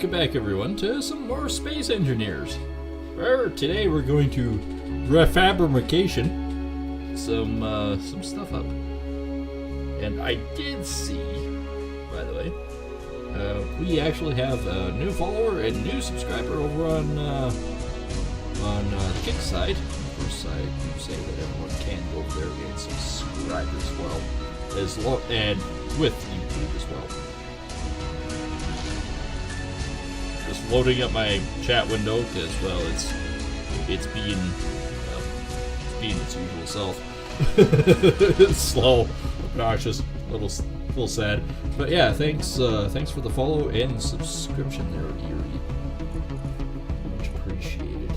Welcome back, everyone, to some more Space Engineers. Today we're going to Refabercation some stuff up. And I did see, by the way, we actually have a new follower and new subscriber over on the Kick side. Of course, I do say that everyone can go over there and subscribe as well, and with YouTube as well. Just loading up my chat window because, well, it's being its usual self. It's slow, obnoxious, a little sad. But yeah, thanks for the follow and subscription there, Erie. Much appreciated.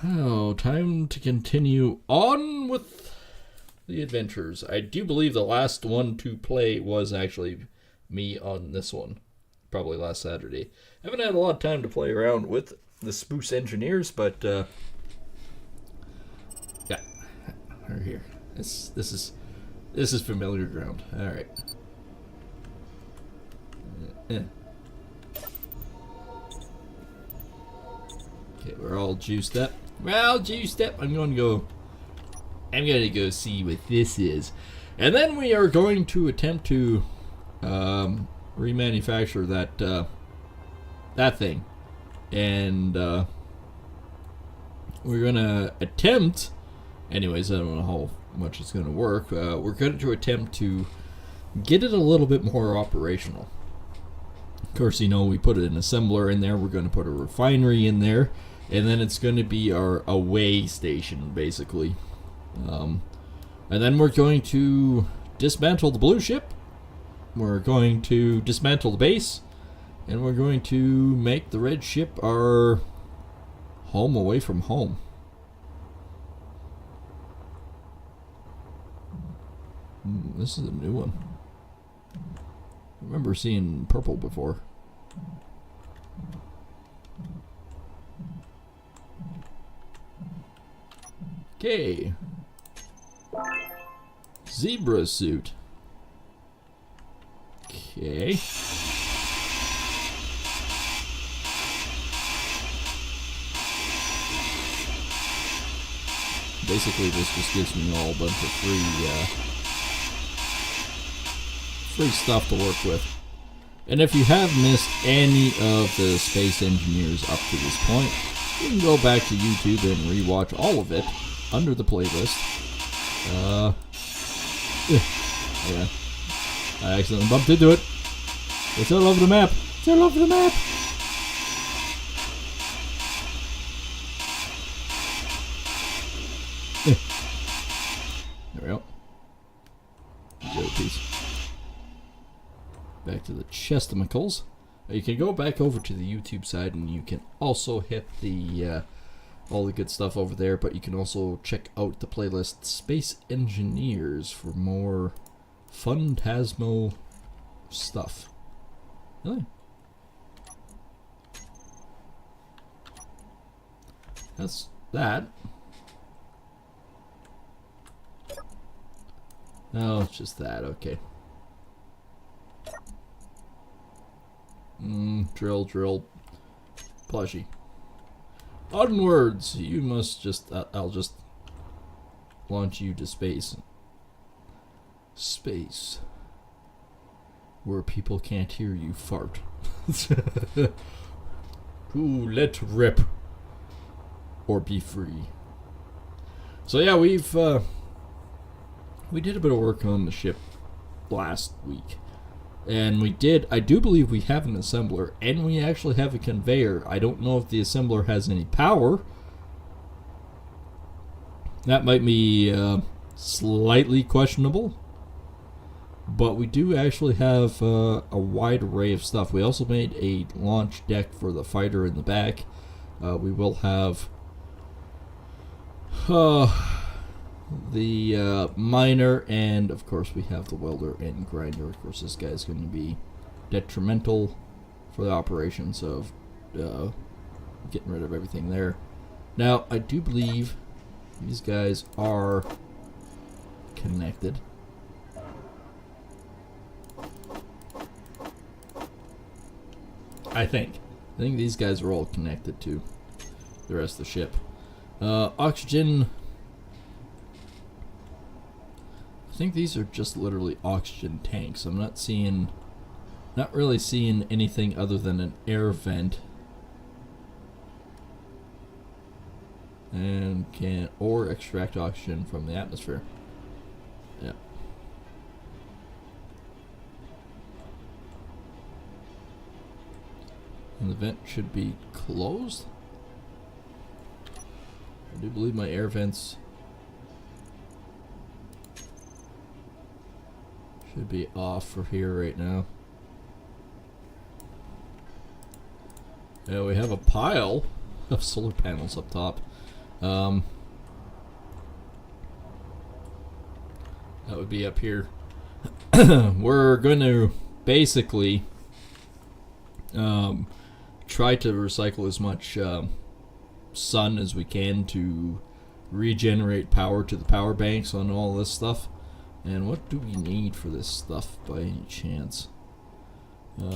Oh, time to continue on with the adventures. I do believe the last one to play was actually me on this one. Probably last Saturday. I haven't had a lot of time to play around with the Space Engineers, but yeah, we're here. This is familiar ground. All right. Okay, we're all juiced up. I'm gonna go see what this is, and then we are going to attempt to remanufacture that thing, and we're gonna attempt. Anyways, I don't know how much it's gonna work. We're going to attempt to get it a little bit more operational. Of course, you know, we put an assembler in there. We're going to put a refinery in there, and then it's going to be our away station, basically. And then we're going to dismantle the blue ship. We're going to dismantle the base, and we're going to make the red ship our home away from home. This is a new one. I remember seeing purple before. Okay. Zebra suit. Okay. Basically, this just gives me all a bunch of free stuff to work with. And if you have missed any of the Space Engineers up to this point, you can go back to YouTube and rewatch all of it under the playlist. Yeah. I accidentally bumped into it. It's all over the map. It's all over the map. There we go. Go piece. Back to the chestimacles. You can go back over to the YouTube side, and you can also hit the all the good stuff over there. But you can also check out the playlist Space Engineers for more Phantasmo stuff. Really? That's that. No, it's just that. Okay. Drill. Plushie. Onwards! You must just... I'll just launch you to space. Space. Where people can't hear you fart. Ooh, let rip. Or be free. So yeah, we did a bit of work on the ship last week. And I do believe we have an assembler, and we actually have a conveyor. I don't know if the assembler has any power. That might be slightly questionable. But we do actually have a wide array of stuff. We also made a launch deck for the fighter in the back. We will have the miner, and of course we have the welder and grinder. Of course, this guy's going to be detrimental for the operations of getting rid of everything there. Now, I do believe these guys are connected. I think these guys are all connected to the rest of the ship. Oxygen. I think these are just literally oxygen tanks. I'm not really seeing anything other than an air vent. And can extract oxygen from the atmosphere. Yeah. And the vent should be closed. I do believe my air vents should be off for here right now. Yeah, we have a pile of solar panels up top. That would be up here. We're going to basically try to recycle as much sun as we can to regenerate power to the power banks on all this stuff. And what do we need for this stuff by any chance? We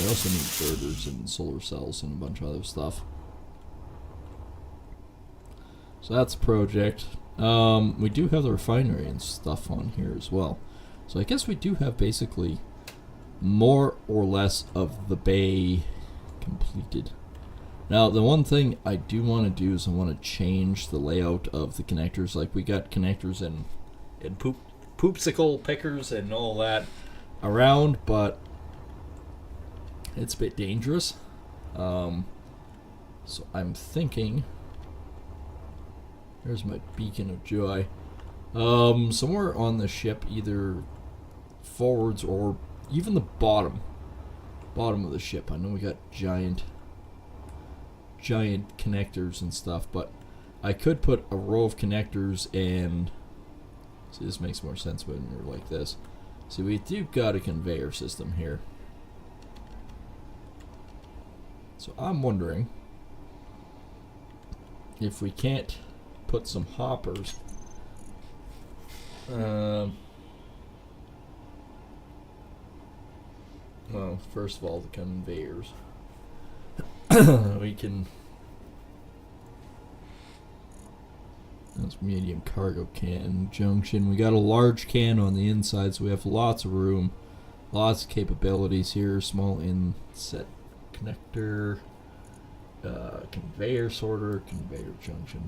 also need inverters and solar cells and a bunch of other stuff. So that's a project. We do have the refinery and stuff on here as well. So I guess we do have basically more or less of the bay completed. Now the one thing I do want to do is I want to change the layout of the connectors. Like we got connectors and poopsicle pickers and all that around, but it's a bit dangerous. So I'm thinking, there's my beacon of joy. Somewhere on the ship, either forwards or even the bottom of the ship. I know we got giant connectors and stuff, but I could put a row of connectors and see, this makes more sense when you're like this. See, we do got a conveyor system here. So I'm wondering if we can't put some hoppers. Well, first of all, the conveyors. We can. That's medium cargo can junction. We got a large can on the inside, so we have lots of room, lots of capabilities here. Small inset connector, conveyor sorter, conveyor junction.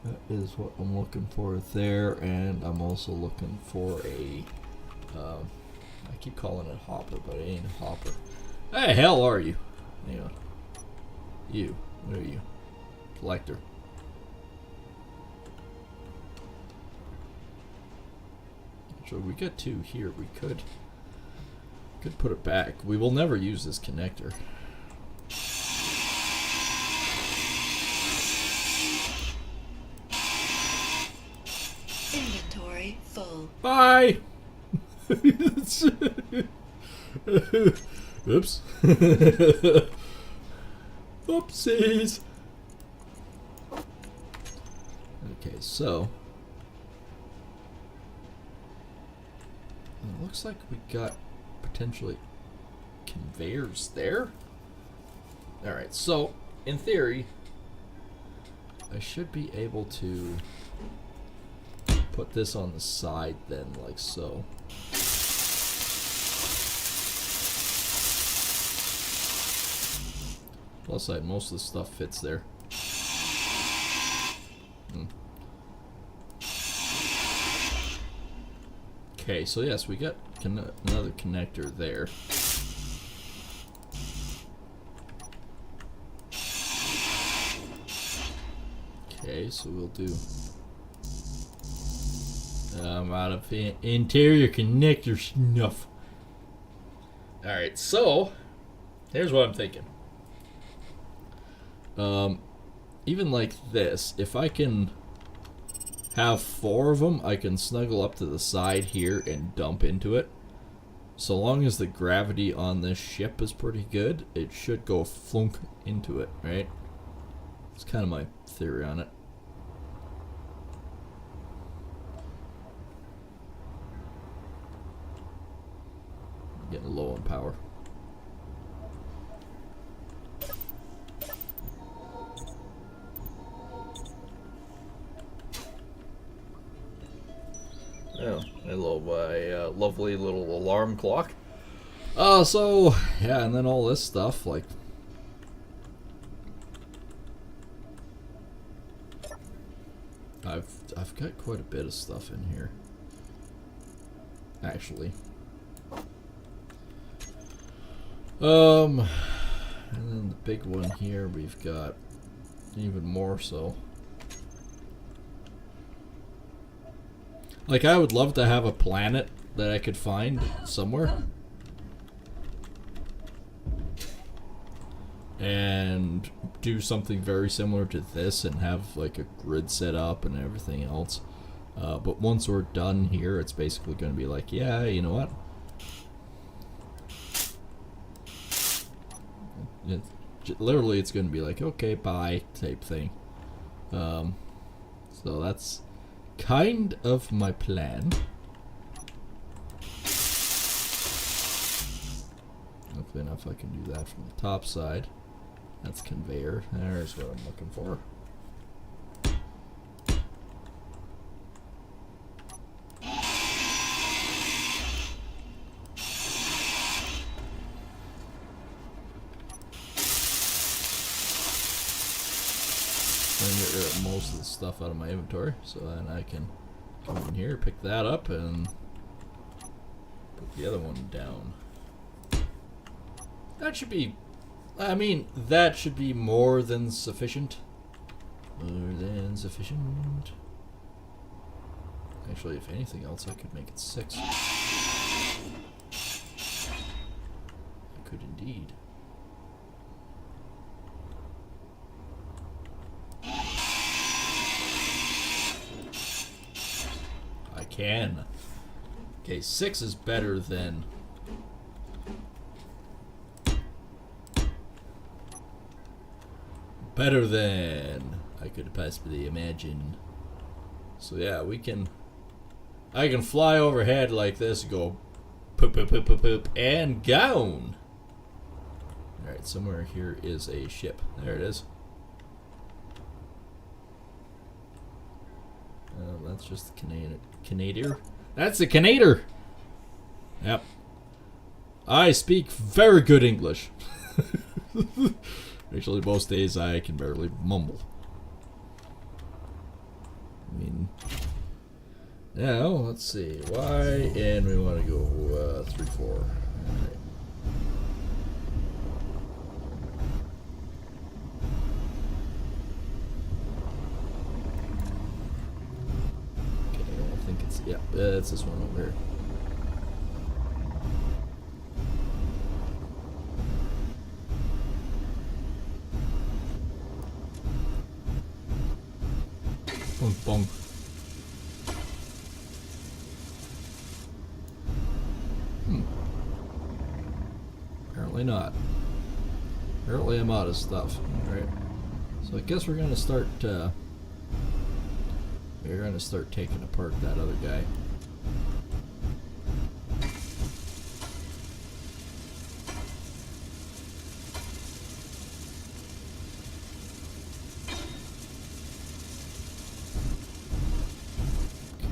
That is what I'm looking for there, and I'm also looking for a. I keep calling it hopper, but it ain't a hopper. Hey, hell are you? Yeah. You. What are you? Collector. So we got two here. We could put it back. We will never use this connector. Inventory full. Bye. Oops. Oopsies. Okay, so it looks like we got potentially conveyors there. Alright, so in theory I should be able to put this on the side then, like so. Plus side, most of the stuff fits there. Okay, so yes, we got another connector there. Okay, so we'll do. I'm out of interior connector snuff. Alright, so here's what I'm thinking. Even like this, if I can have 4 of them, I can snuggle up to the side here and dump into it. So long as the gravity on this ship is pretty good, it should go flunk into it, right? It's kind of my theory on it. getting low on power. Oh, hello, my lovely little alarm clock. So yeah, and then all this stuff like. I've got quite a bit of stuff in here, actually. And then the big one here, we've got even more so. Like, I would love to have a planet that I could find somewhere and do something very similar to this and have like a grid set up and everything else. But once we're done here, it's basically going to be like, yeah, you know what? Literally, it's going to be like, okay, bye, type thing. So that's kind of my plan. Hopefully enough I can do that from the top side. That's conveyor. There's what I'm looking for. Get rid of most of the stuff out of my inventory, so then I can come in here, pick that up, and put the other one down. That should be, I mean, that should be more than sufficient. More than sufficient. Actually, if anything else, I could make it 6. I could indeed. Can. Okay, 6 is better than I could possibly imagine. So yeah, I can fly overhead like this, go poop poop poop poop poop and gone. Alright, somewhere here is a ship. There it is. That's just the Canadier. That's the Canadier! Yep. I speak very good English. Actually, most days I can barely mumble. I mean... Yeah, well, let's see. Why? And we want to go 3, 4. Alright. Yeah, it's this one over here. Bong, bong. Apparently not. Apparently I'm out of stuff. Alright. So I guess we're gonna start taking apart that other guy.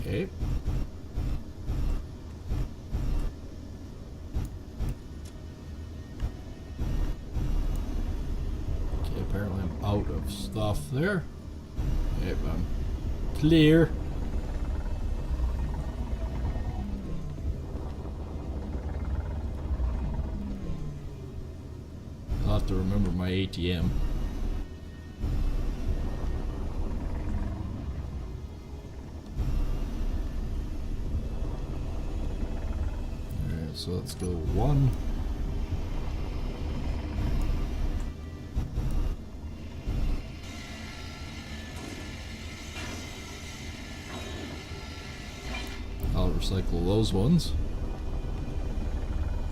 Okay. Okay, apparently I'm out of stuff there. Okay, I'm clear. I'll have to remember my ATM. Alright, so let's go 1. I'll recycle those ones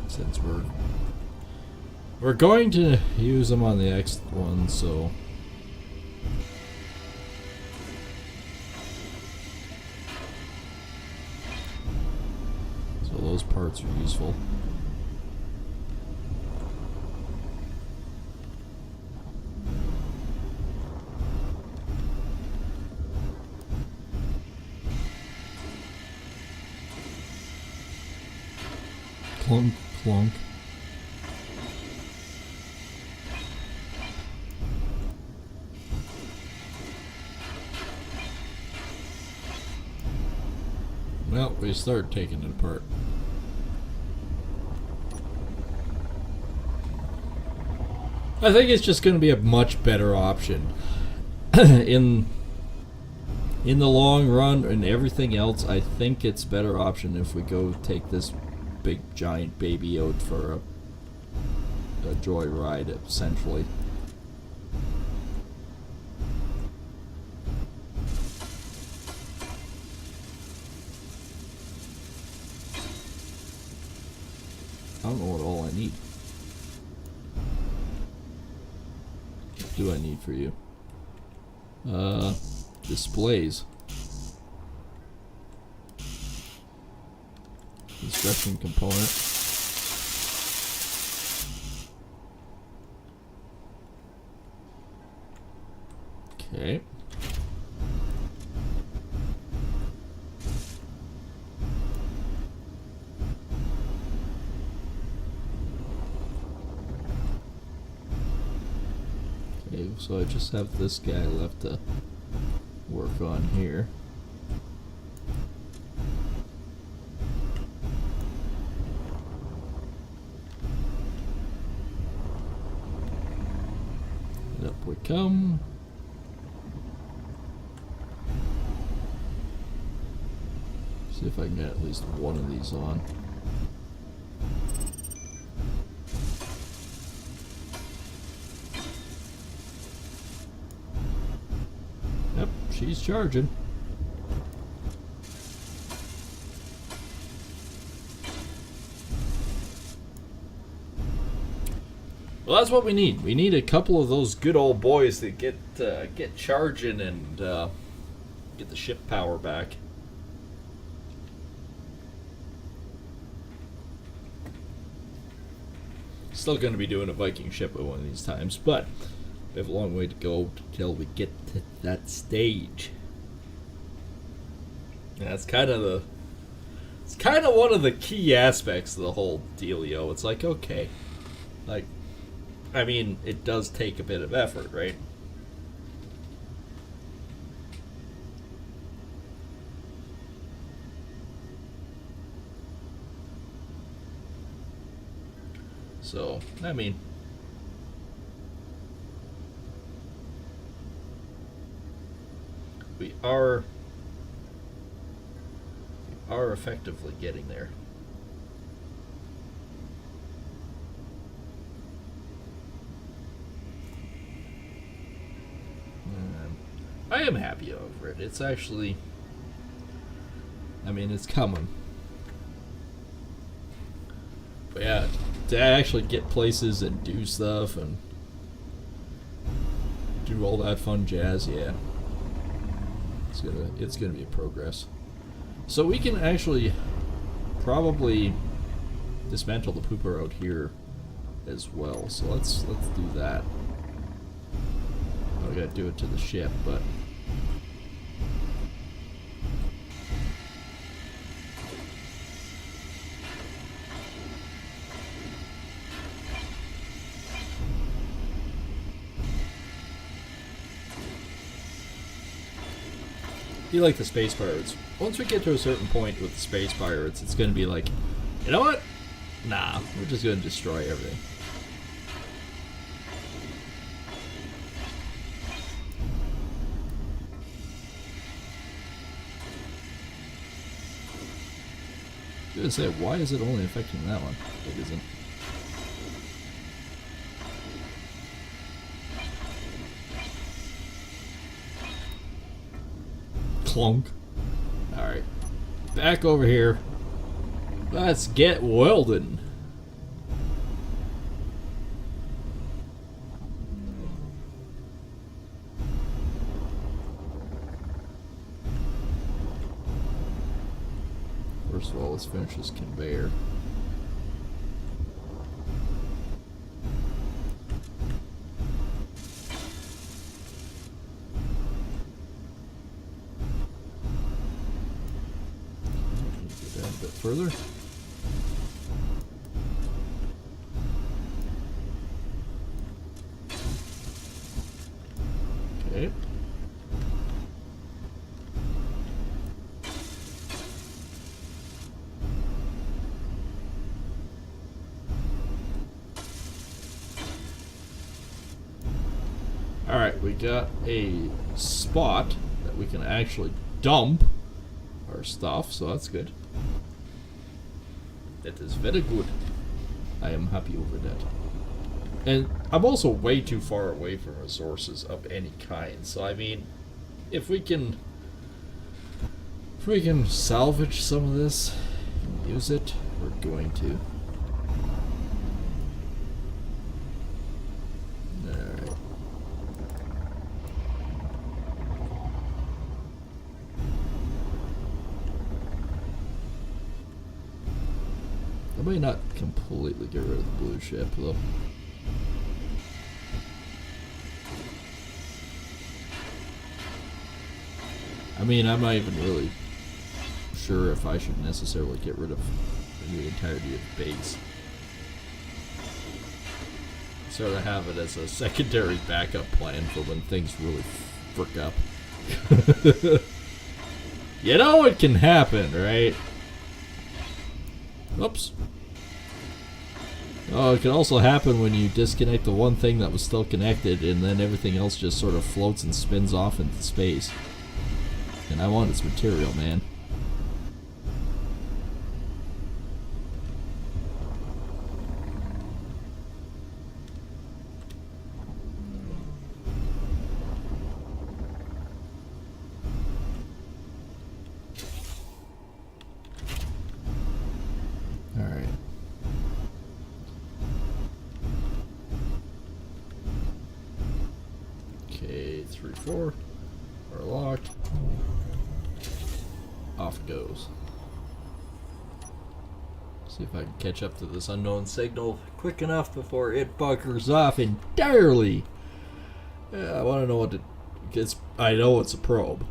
since we're going to use them on the next one, so those parts are useful. Clunk, clunk. Well, we start taking it apart. I think it's just going to be a much better option in the long run and everything else. I think it's a better option if we go take this big giant baby out for a joyride, essentially. I don't know what all I need. What do I need for you? Displays. Construction component. Okay. Okay, so I just have this guy left to work on here. And up we come. See if I can get at least one of these on. Yep, she's charging. Well, that's what we need. We need a couple of those good old boys that get charging and get the ship power back. Still going to be doing a Viking ship at one of these times, but we have a long way to go till we get to that stage. And that's kind of one of the key aspects of the whole dealio. It's like, okay, like, I mean, it does take a bit of effort, right? So, I mean, we are effectively getting there. I am happy over it. It's actually, I mean, it's coming. But yeah, to actually get places and do stuff and do all that fun jazz, yeah, it's gonna be a progress. So we can actually probably dismantle the pooper out here as well. So let's do that. I gotta do it to the ship, but you like the space pirates. Once we get to a certain point with the space pirates, it's gonna be like, you know what? Nah, we're just gonna destroy everything. I was gonna say, why is it only affecting that one? It isn't. Clunk. Alright. Back over here. Let's get welding. First of all, let's finish this conveyor. Go down a bit further. Alright, we got a spot that we can actually dump our stuff, so that's good. That is very good. I am happy over that. And I'm also way too far away from resources of any kind, so I mean, if we can salvage some of this and use it, we're going to. Alright. I might not completely get rid of the blue ship, though. I mean, I'm not even really sure if I should necessarily get rid of the entirety of the base. Sort of have it as a secondary backup plan for when things really frick up. You know it can happen, right? Oops. Oh, it can also happen when you disconnect the one thing that was still connected and then everything else just sort of floats and spins off into space. And I want its material, man. Alright. Okay, 3, 4 are locked. Off it goes. See if I can catch up to this unknown signal quick enough before it buggers off entirely. Yeah, I want to know what it gets. I know it's a probe.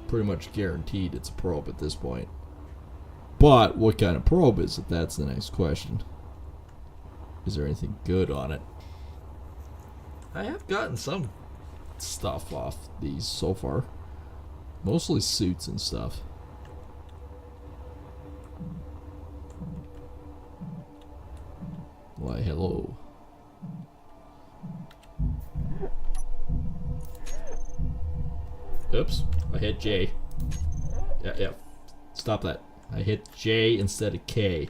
Pretty much guaranteed it's a probe at this point. But what kind of probe is it? That's the next question. Is there anything good on it? I have gotten some stuff off these so far. Mostly suits and stuff. Why, hello. Oops, I hit J. Yeah. Stop that. I hit J instead of K.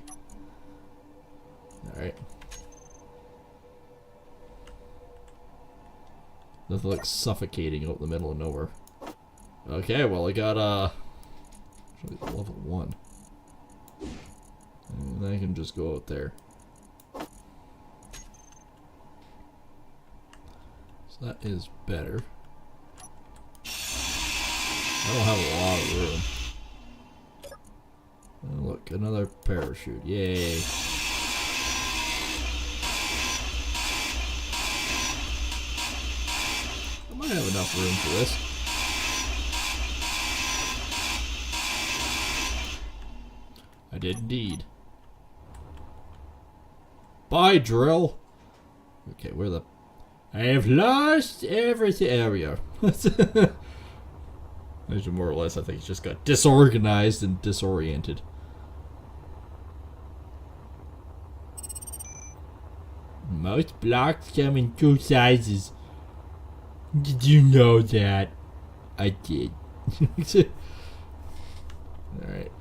Alright. Nothing like suffocating out in the middle of nowhere. Okay, well I got actually level 1. And I can just go out there. So that is better. I don't have a lot of room. Oh, look, another parachute. Yay. I might have enough room for this. I did indeed. Bye, drill. Okay, where the... I have lost everything. There we are. More or less, I think it just got disorganized and disoriented. Most blocks come in 2 sizes. Did you know that? I did. Alright.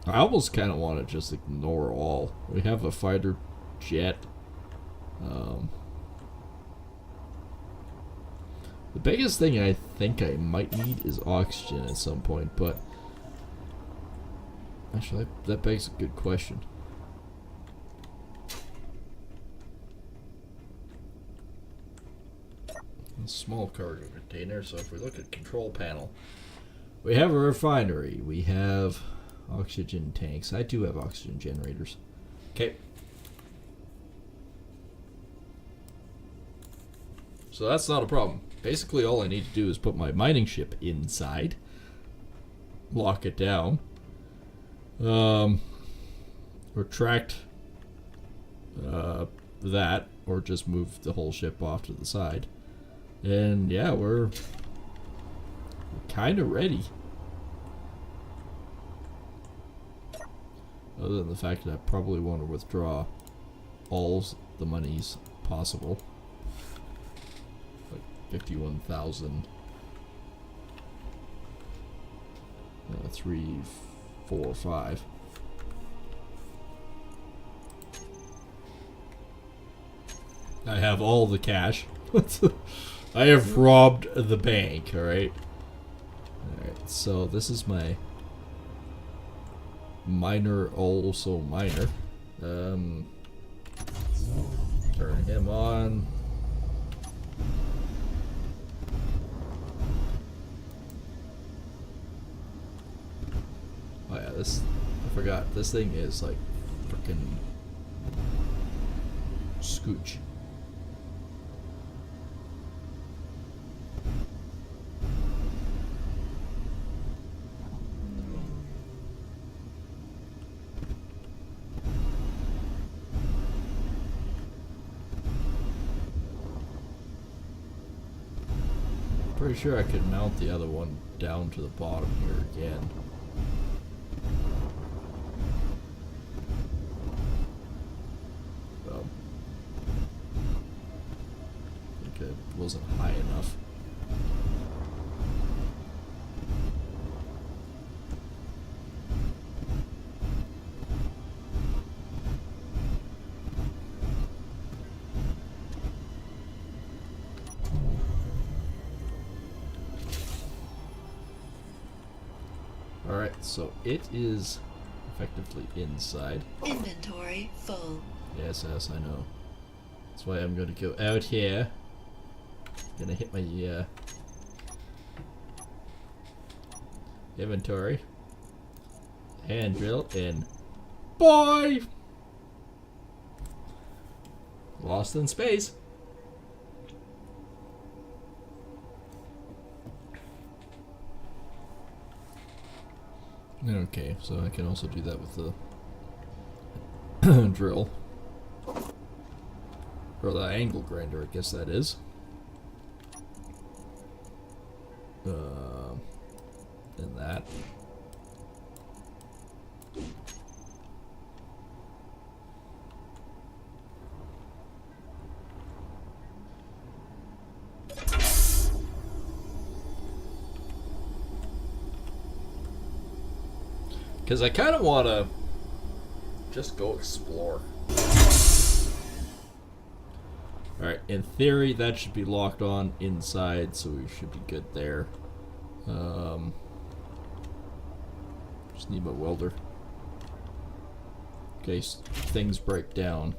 I almost kind of want to just ignore all. We have a fighter jet. The biggest thing I think I might need is oxygen at some point, but actually that begs a good question. A small cargo container, so if we look at control panel, we have a refinery, we have oxygen tanks. I do have oxygen generators. Okay. So that's not a problem. Basically all I need to do is put my mining ship inside, lock it down, retract that, or just move the whole ship off to the side. And yeah, we're kind of ready. Other than the fact that I probably want to withdraw all the monies possible. Like 51,000. 3, 4, 5. I have all the cash. I have robbed the bank, alright? Alright, so this is my miner, also miner. Turn him on. Oh yeah, this, I forgot, this thing is like frickin' scooch. Pretty sure I could mount the other one down to the bottom here again. Well, I think it wasn't high enough. Alright, so it is effectively inside. Inventory full. Yes, I know. That's why I'm going to go out here. Gonna hit my inventory. Hand drill and boy! Lost in space. Okay, so I can also do that with the drill. Or the angle grinder, I guess that is. And that. Because I kind of want to just go explore. Alright, in theory that should be locked on inside, so we should be good there. Just need my welder. In case things break down.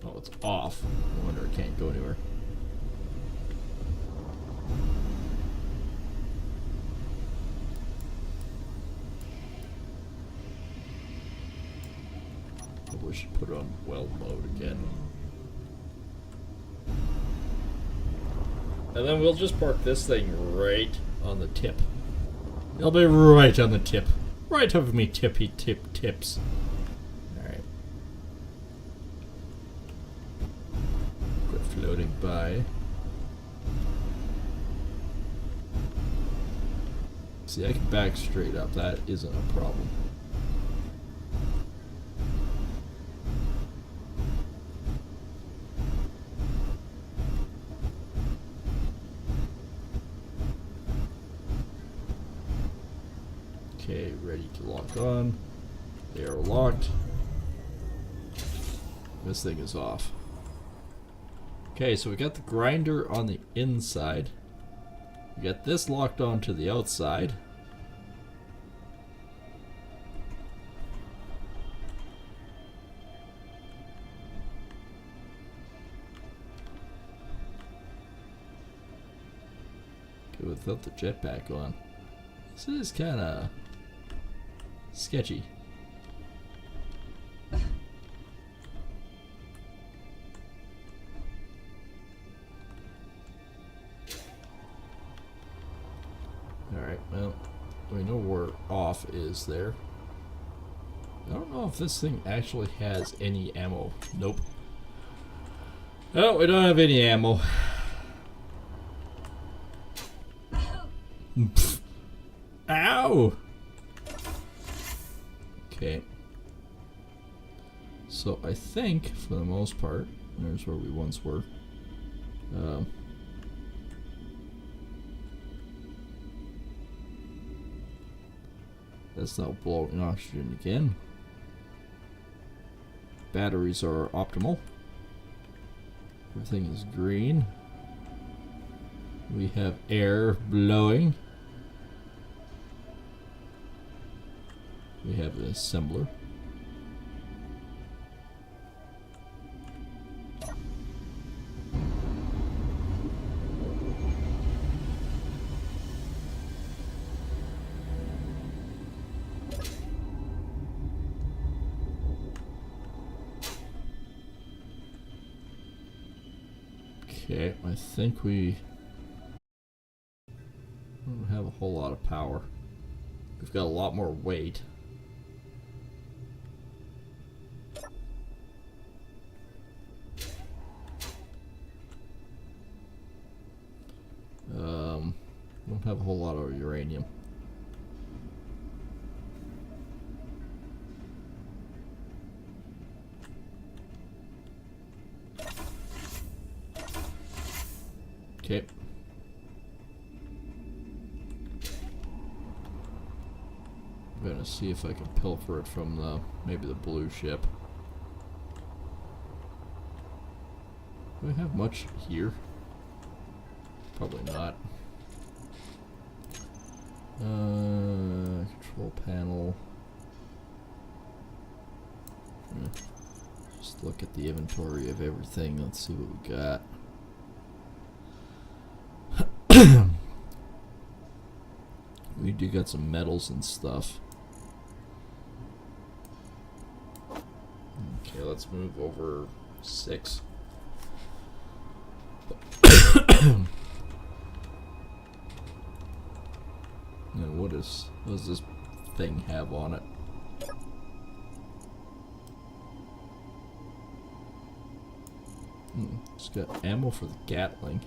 Oh, it's off. No wonder it can't go anywhere. Probably should put it on weld mode again. And then we'll just park this thing right on the tip. It'll be right on the tip. Right over me tippy tips. Alright. Quit floating by. See, I can back straight up. That isn't a problem. Okay, ready to lock on. They are locked. This thing is off. Okay, so we got the grinder on the inside. We got this locked on to the outside. Okay, without the jetpack on. This is kind of sketchy. Alright, well, we know where off is there. I don't know if this thing actually has any ammo. Nope. Oh, we don't have any ammo. Ow! Okay. So I think, for the most part, there's where we once were. That's now blowing oxygen again. Batteries are optimal. Everything is green. We have air blowing. We have an assembler. Okay, I think we don't have a whole lot of power. We've got a lot more weight. Don't have a whole lot of uranium. Okay. I'm gonna see if I can pilfer it from the maybe the blue ship. Do we have much here? Probably not. Control panel. Just look at the inventory of everything. Let's see what we got. We do got some metals and stuff. Okay, let's move over 6. Now what does this thing have on it? It's got ammo for the Gatling.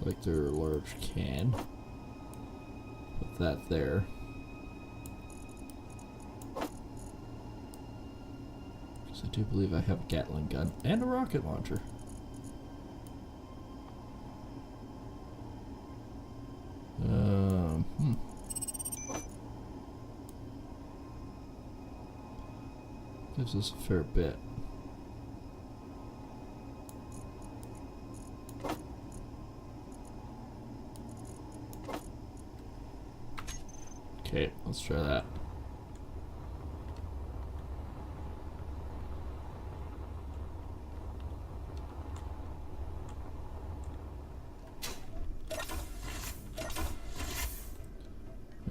Collector large can. Put that there. Because I do believe I have a Gatling gun and a rocket launcher. Gives us a fair bit. Okay, let's try that.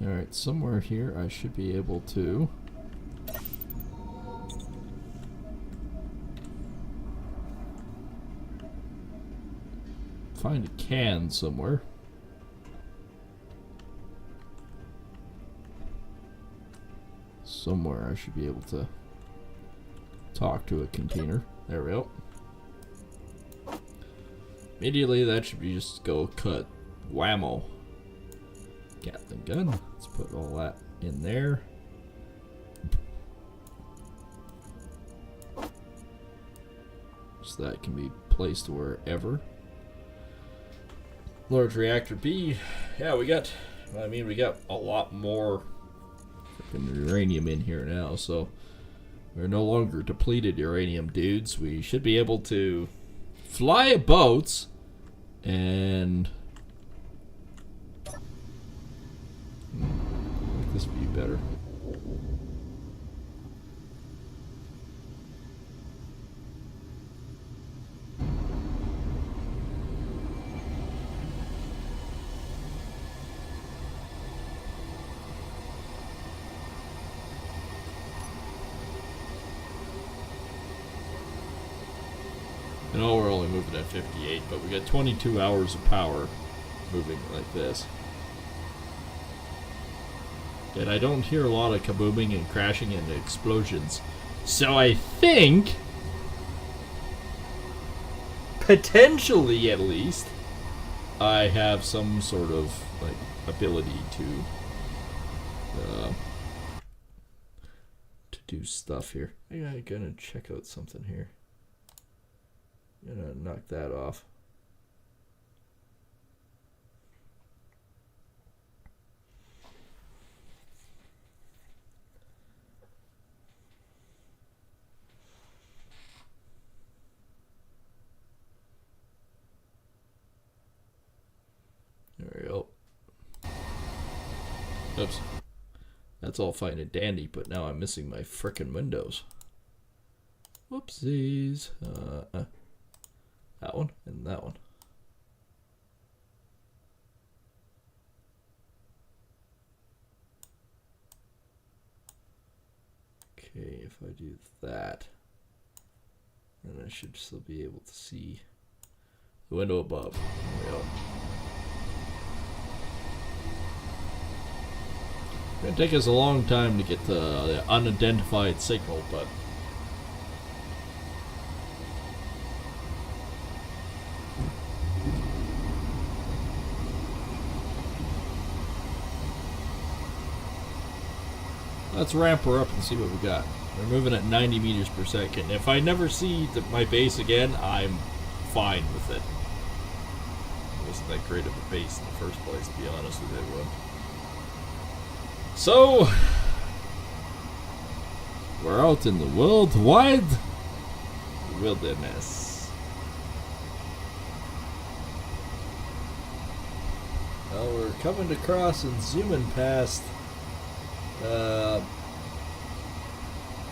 Alright, somewhere here I should be able to find a can somewhere. Somewhere I should be able to talk to a container. There we go. Immediately that should be just go cut. Whammo. Gatling gun. Let's put all that in there. So that can be placed wherever. Large reactor B. Yeah, we got a lot more uranium in here now, so we're no longer depleted uranium dudes. We should be able to fly boats and make this view better. I know we're only moving at 58, but we got 22 hours of power moving like this. And I don't hear a lot of kabooming and crashing and explosions. So I think, potentially at least, I have some sort of like ability to do stuff here. I'm gonna check out something here. I'm gonna knock that off. There we go. Oops. That's all fine and dandy, but now I'm missing my frickin' windows. Whoopsies. That one and that one. Okay, if I do that, then I should still be able to see the window above. There we go. It's gonna take us a long time to get the unidentified signal, but let's ramp her up and see what we got. We're moving at 90 meters per second. If I never see my base again, I'm fine with it. It wasn't that great of a base in the first place, to be honest with everyone. So, we're out in the worldwide wilderness. Well, we're coming across and zooming past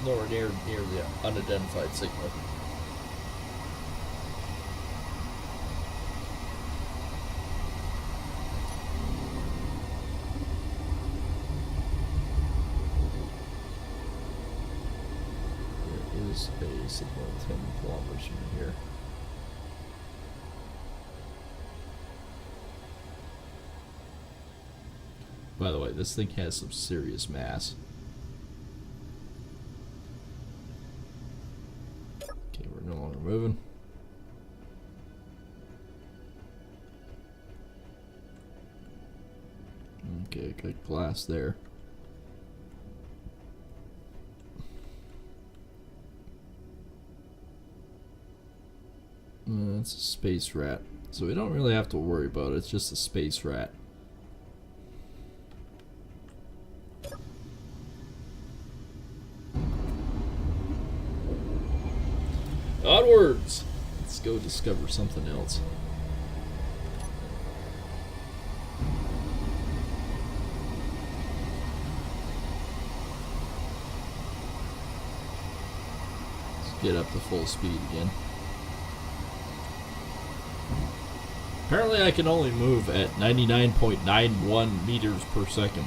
nowhere near the unidentified signal. There is a signal 10 kilometers from here. By the way, this thing has some serious mass. Okay, we're no longer moving. Okay, good glass there. It's a space rat, so we don't really have to worry about it. It's just a space rat. Onwards! Let's go discover something else. Let's get up to full speed again. Apparently I can only move at 99.91 meters per second.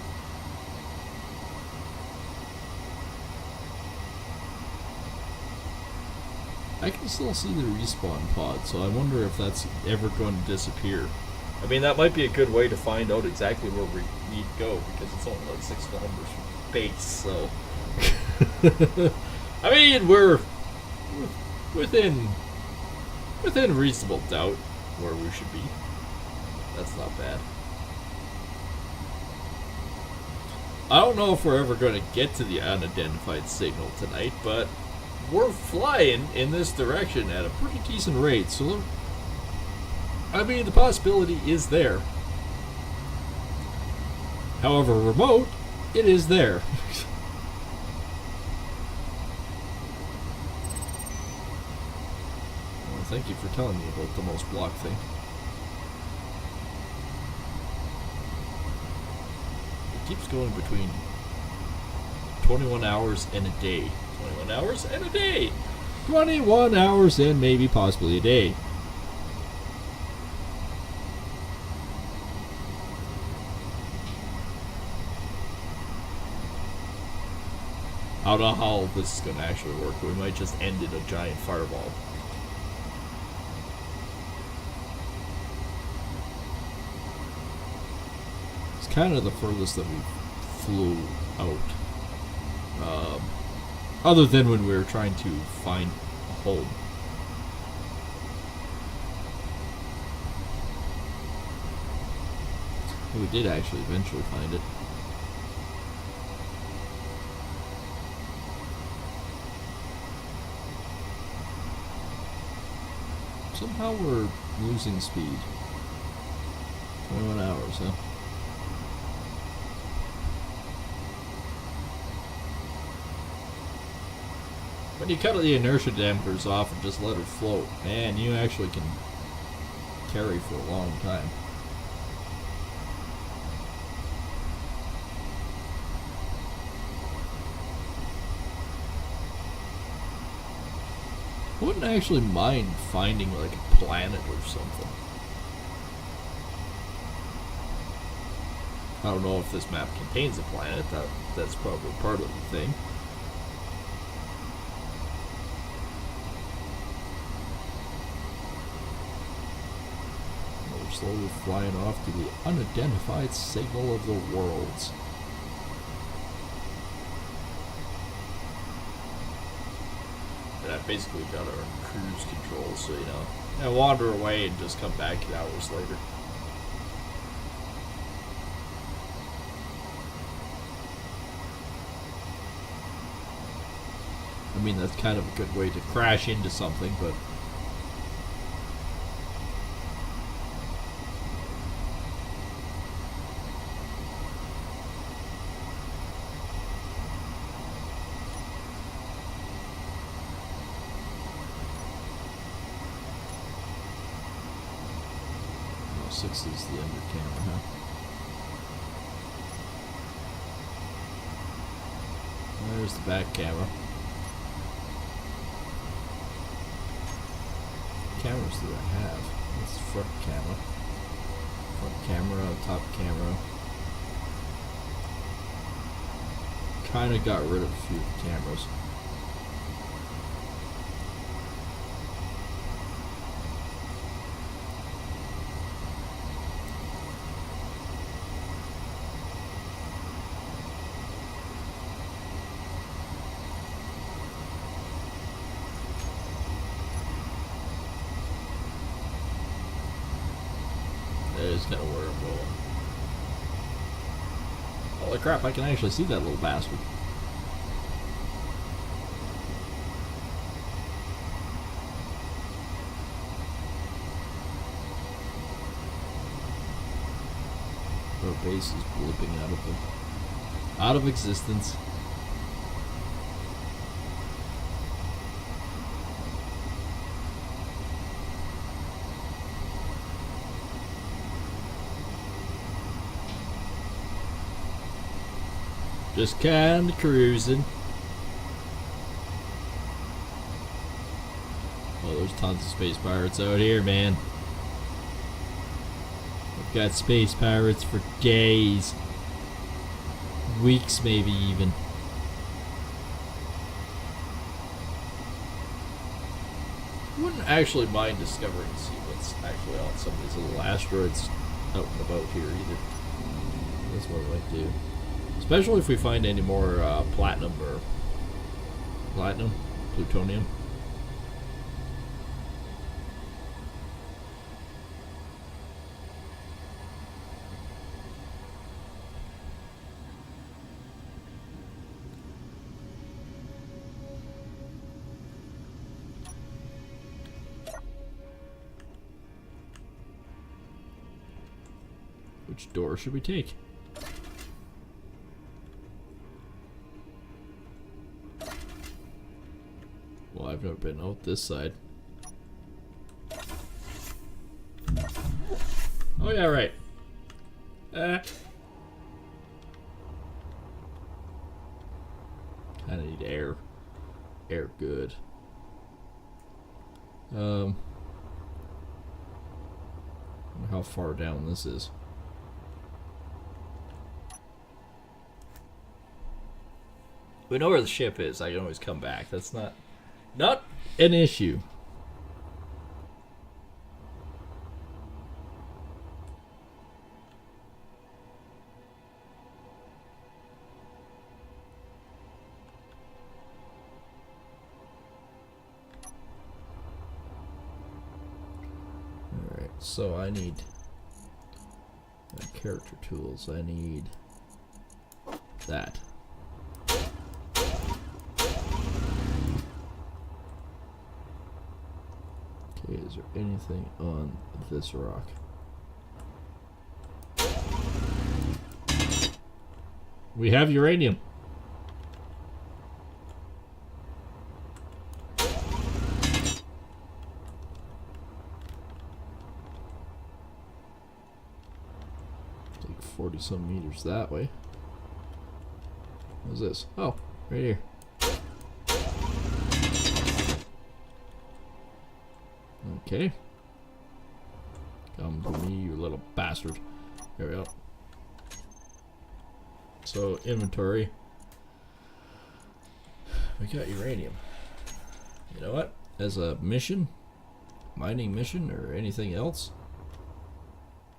I can still see the respawn pod, so I wonder if that's ever going to disappear. I mean, that might be a good way to find out exactly where we need to go, because it's only like 6 kilometers from base, so... I mean, we're within reasonable doubt where we should be. That's not bad. I don't know if we're ever going to get to the unidentified signal tonight, but we're flying in this direction at a pretty decent rate, so I mean, the possibility is there. However remote, it is there. Well, thank you for telling me about the most block thing. It keeps going between 21 hours and a day. 21 hours and a day. 21 hours and maybe possibly a day. I don't know how this is going to actually work. We might just end in a giant fireball. kind of the furthest that we flew out. Other than when we were trying to find a home. We did actually eventually find it. Somehow we're losing speed. 21 hours, huh? When you cut the inertia dampers off and just let her float, man, you actually can carry for a long time. I wouldn't actually mind finding like a planet or something. I don't know if this map contains a planet. That's probably part of the thing. We're slowly flying off to the unidentified signal of the worlds. And I basically got our cruise control, so you know, I wander away and just come back hours later. I mean, that's kind of a good way to crash into something, but oh, 6 is the under camera, huh? There's the back camera. Cameras do I have? That's the front camera. Front camera, top camera. Kinda got rid of a few of the cameras. That is kind of where I'm going. Holy crap, I can actually see that little bastard. Our base is blipping out of existence. Just kinda cruising. Oh, there's tons of space pirates out here, man. I've got space pirates for days. Weeks, maybe even. Wouldn't actually mind discovering to see what's actually on some of these little asteroids out and about here either. That's what I might do. Especially if we find any more platinum or plutonium. Which door should we take? Well, I've never been out this side. Oh yeah, right. Kinda need air. Air good. Wonder how far down this is. We know where the ship is. I can always come back. That's not an issue. So I need character tools. I need that. Okay, is there anything on this rock? We have uranium. Take 40 some meters that way. What's this? Oh, right here. Okay. Come to me, you little bastard. There we go. So, inventory. We got uranium. You know what? As a mission, mining mission, or anything else,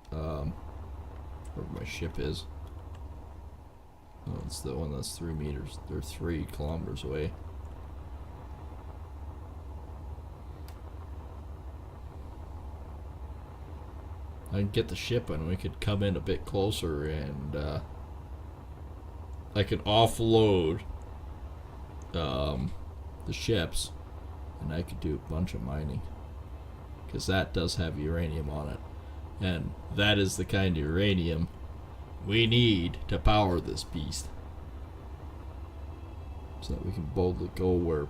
where my ship is. Oh, it's the one that's 3 meters. They're 3 kilometers away. I can get the ship and we could come in a bit closer and I could offload the ships and I could do a bunch of mining because that does have uranium on it, and that is the kind of uranium we need to power this beast so that we can boldly go where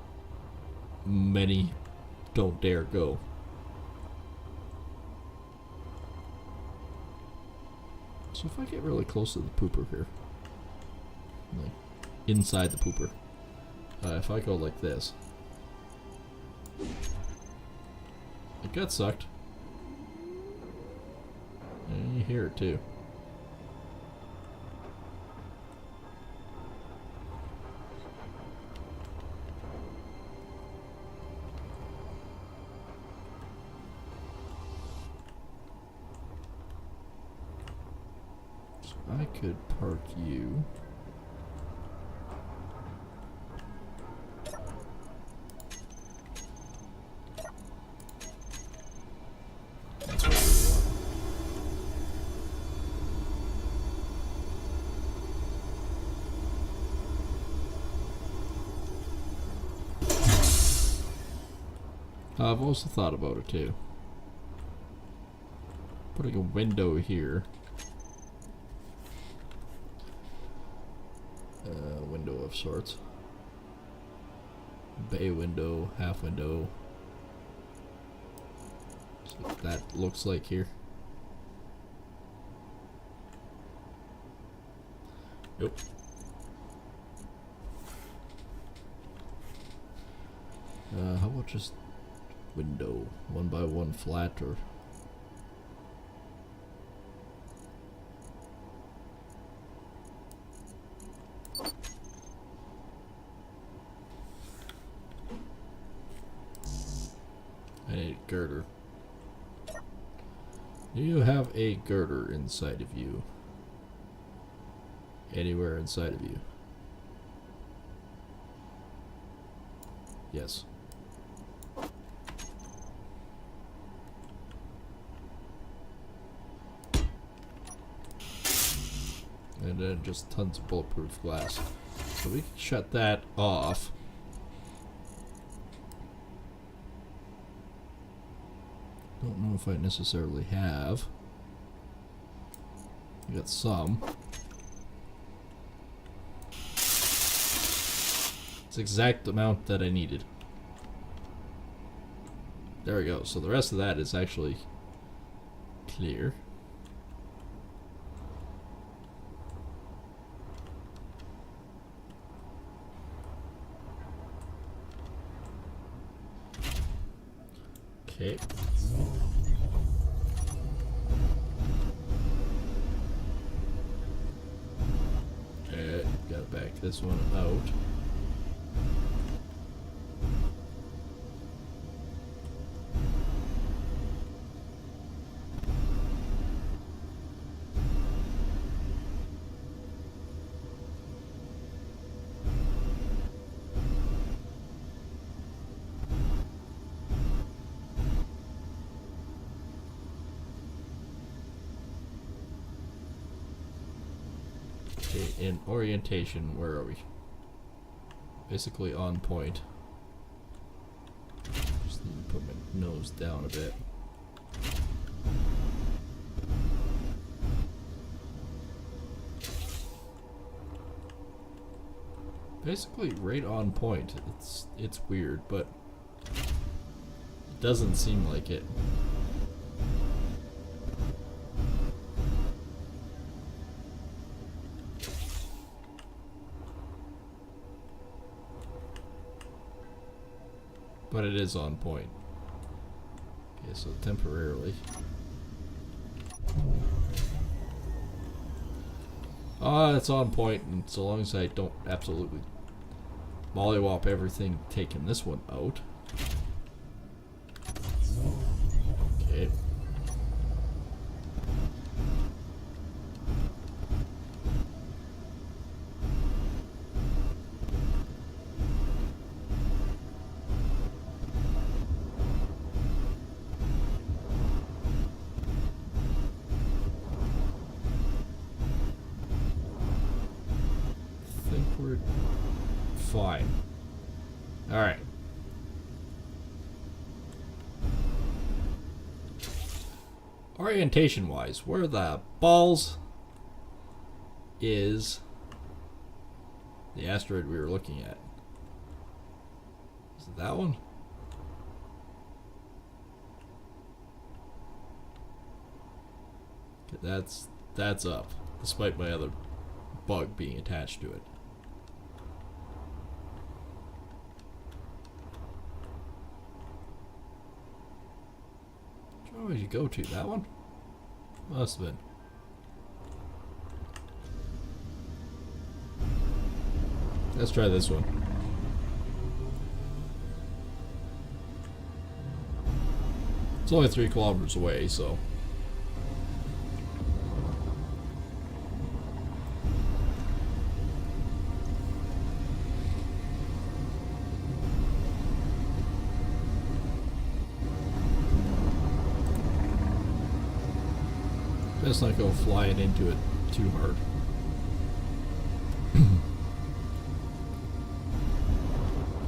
many don't dare go. So if I get really close to the pooper here, like inside the pooper, if I go like this, it got sucked. And you hear it too. So I could park you. That's what we want. I've also thought about it too. Putting a window here. Window of sorts. Bay window, half window. So that looks like here. Nope. How about just window 1 by 1 flat, or I need a girder. Do you have a girder inside of you? Anywhere inside of you? Yes. And then just tons of bulletproof glass. So we can shut that off. Don't know if I necessarily have. We got some. It's the exact amount that I needed. There we go. So the rest of that is actually clear. Okay. Gotta back this one out. in orientation, where are we? Basically on point. Just need to put my nose down a bit. Basically right on point. It's weird, but it doesn't seem like it. But it is on point. Okay, so temporarily. It's on point, and so long as I don't absolutely mollywop everything taking this one out. Okay. Fine. Alright. Orientation wise, where the balls is the asteroid we were looking at? Is it that one? Okay, that's up, despite my other bug being attached to it. Where would you go to? That one? Must have been. Let's try this one. It's only 3 kilometers away, so. Best not go flying into it too hard.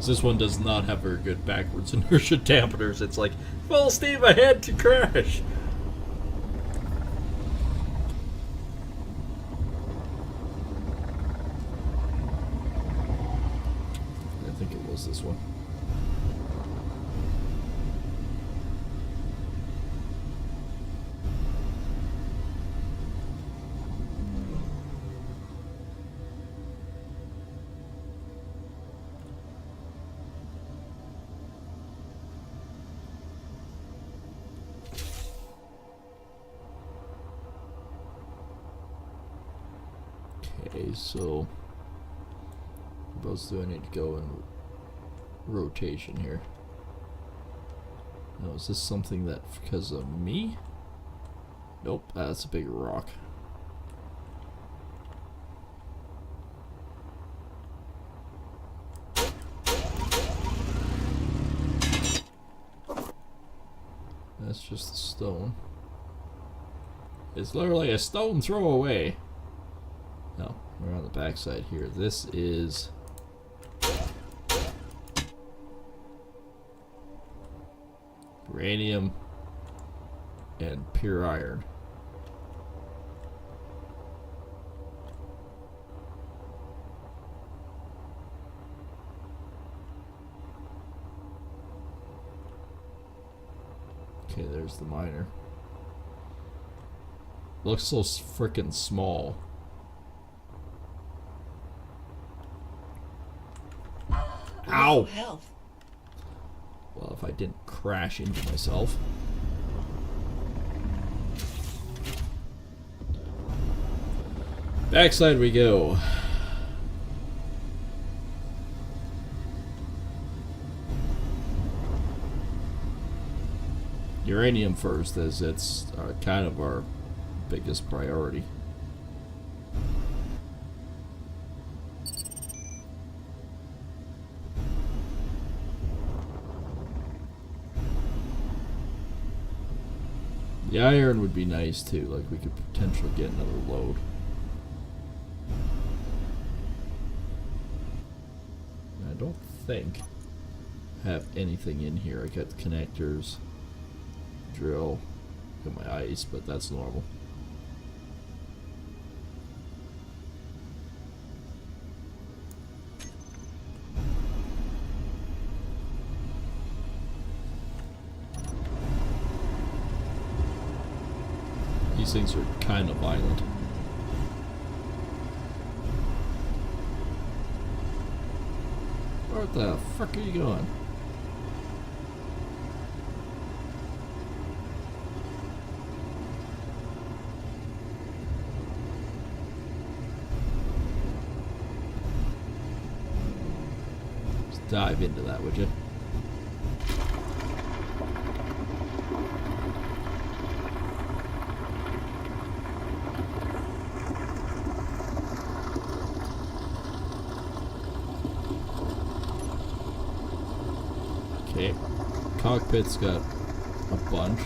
This one does not have very good backwards inertia dampeners. It's like full steam ahead to crash. I think it was this one. Okay, so what else do I need to go in rotation here? Now, is this something that because of me? Nope, that's a big rock. That's just a stone. It's literally a stone throw away. No, we're on the backside here. This is uranium and pure iron. Okay, there's the miner. Looks so freaking small. Ow! Health. Well, if I didn't crash into myself. Backside we go. Uranium first, as it's kind of our biggest priority. The iron would be nice too, like we could potentially get another load. don't think have anything in here. I got connectors, drill, got my ice, but that's normal. These things are kind of violent. Where the fuck are you going? Just dive into that, would you? Okay, cockpit's got a bunch.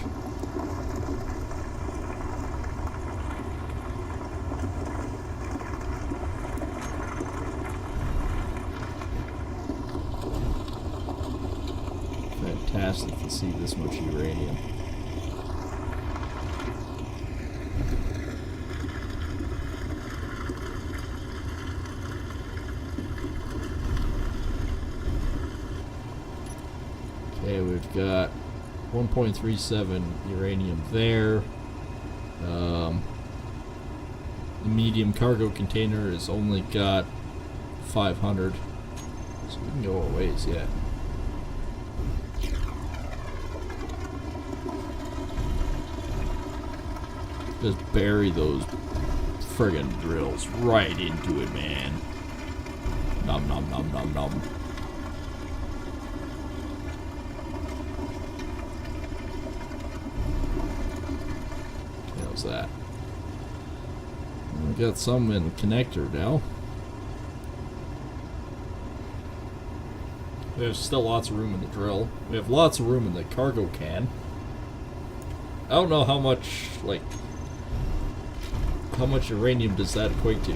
Fantastic to see this much uranium. Okay, we've got 1.37 uranium there. The medium cargo container has only got 500, so we can go a ways yet. Just bury those friggin' drills right into it, man. Nom nom nom nom nom. How's that? We got some in the connector now. There's still lots of room in the drill. We have lots of room in the cargo can. I don't know how much, like, how much uranium does that equate to?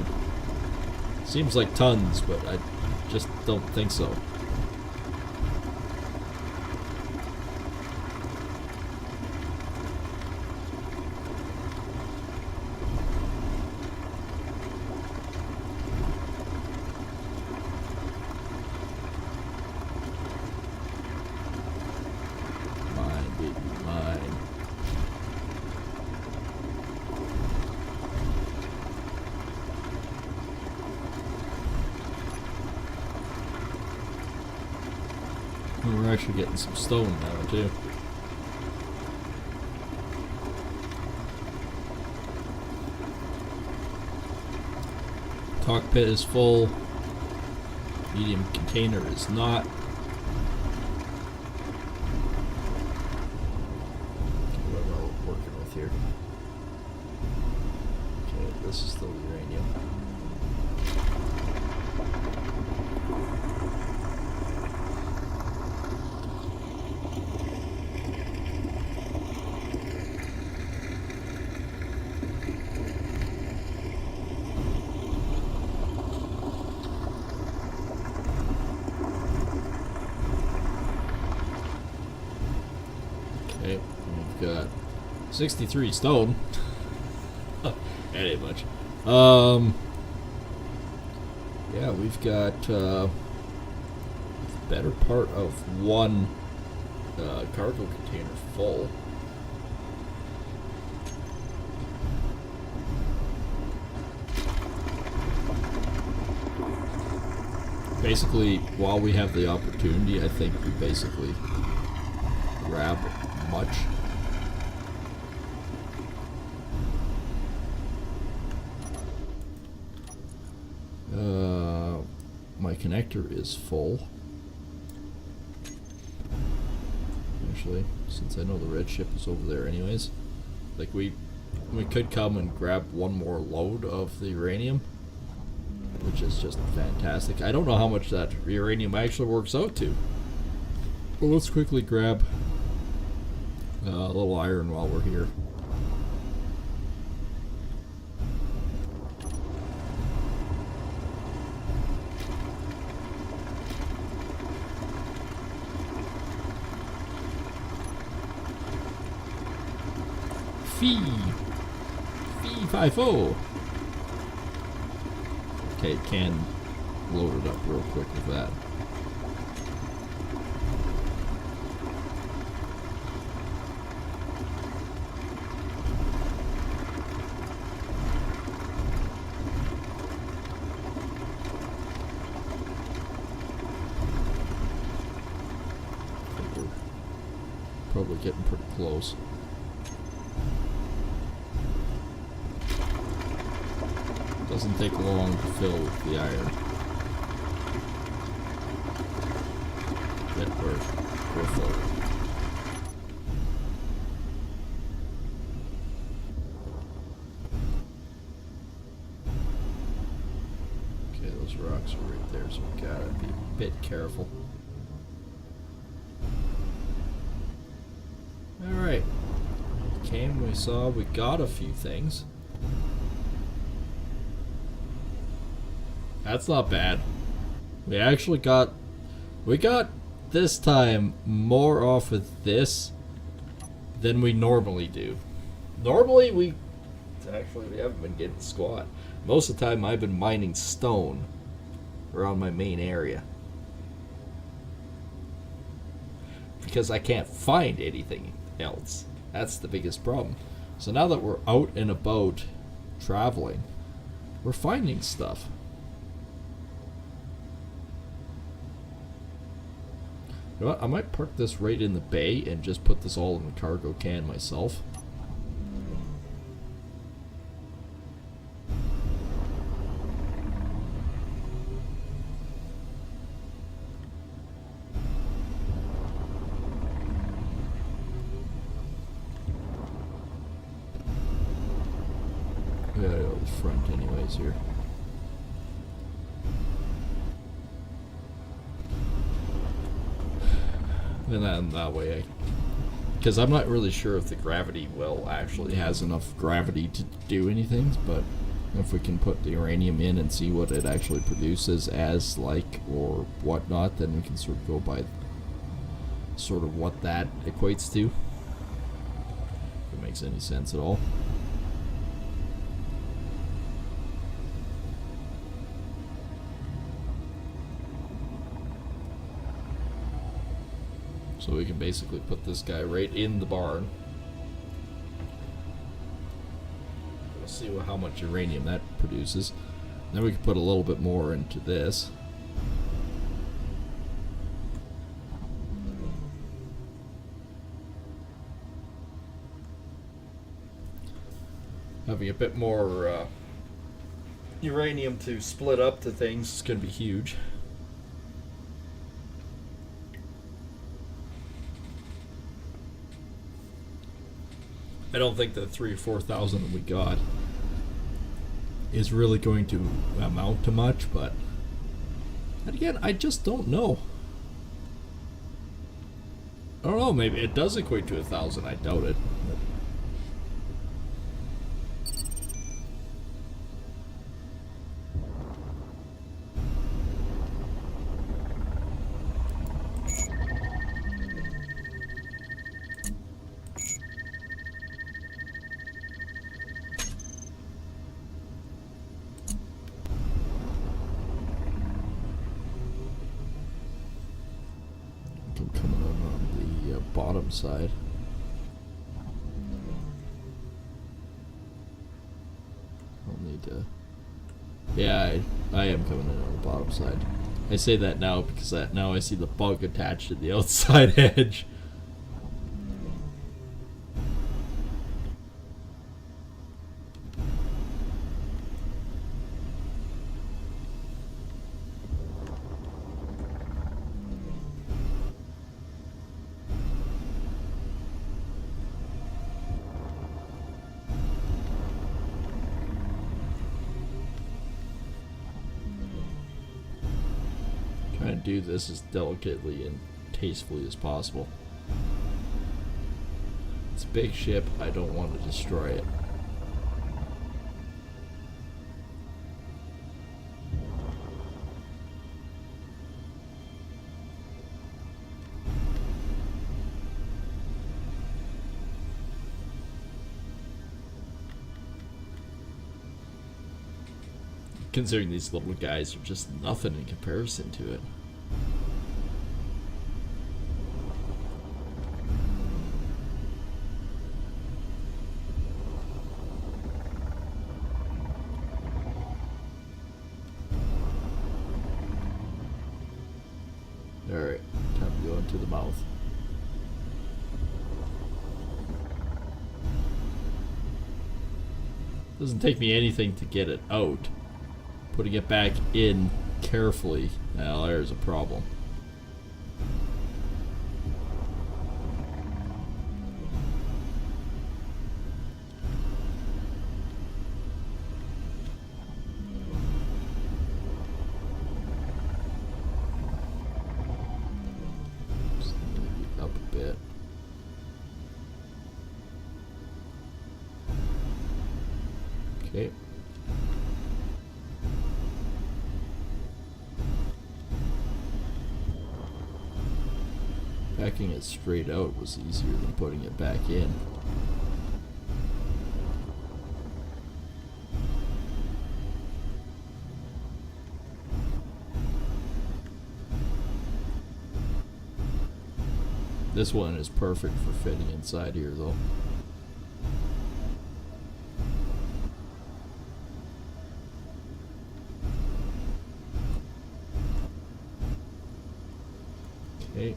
Seems like tons, but I just don't think so. Mine, baby, mine. We're actually getting some stone now, too. Cockpit is full. Medium container is not. What am I working with here? Okay, this is still uranium. Okay, we've got 63 stone. That ain't much. Yeah, we've got the better part of one cargo container full. Basically, while we have the opportunity, I think we basically grab much. My connector is full. Actually, since I know the red ship is over there anyways. Like we could come and grab one more load of the uranium, which is just fantastic. I don't know how much that uranium actually works out to. But let's quickly grab a little iron while we're here. Fee! Fee 5-0! Okay, can load it up real quick with that. Probably getting pretty close. Doesn't take long to fill the iron. Yet we're full. Okay, those rocks are right there, so we gotta be a bit careful. Alright. We saw we got a few things. That's not bad. We actually got this time more off of this than we normally do. Normally we haven't been getting squat. Most of the time I've been mining stone around my main area. Because I can't find anything else. That's the biggest problem. So now that we're out and about traveling, we're finding stuff. You know what? I might park this right in the bay and just put this all in the cargo can myself. We gotta go to the front anyways here. And then that way because I'm not really sure if the gravity well actually has enough gravity to do anything, but if we can put the uranium in and see what it actually produces as like or whatnot, then we can sort of go by sort of what that equates to. If it makes any sense at all. So we can basically put this guy right in the barn. We'll see how much uranium that produces. Then we can put a little bit more into this. Having a bit more uranium to split up to things is going to be huge. I don't think the 3,000 or 4,000 that we got is really going to amount to much, but and again, I just don't know. I don't know, maybe it does equate to 1,000, I doubt it. But I'm coming on the bottom side. I'll need to... Yeah, I am coming in on the bottom side. I say that now because now I see the bug attached to the outside edge. Trying to do this as delicately and tastefully as possible. It's a big ship, I don't want to destroy it. considering these little guys are just nothing in comparison to it. Alright, time to go into the mouth. Doesn't take me anything to get it out. Putting it back in carefully, now there's a problem. Up a bit. Okay. Backing it straight out was easier than putting it back in. This one is perfect for fitting inside here though. Okay.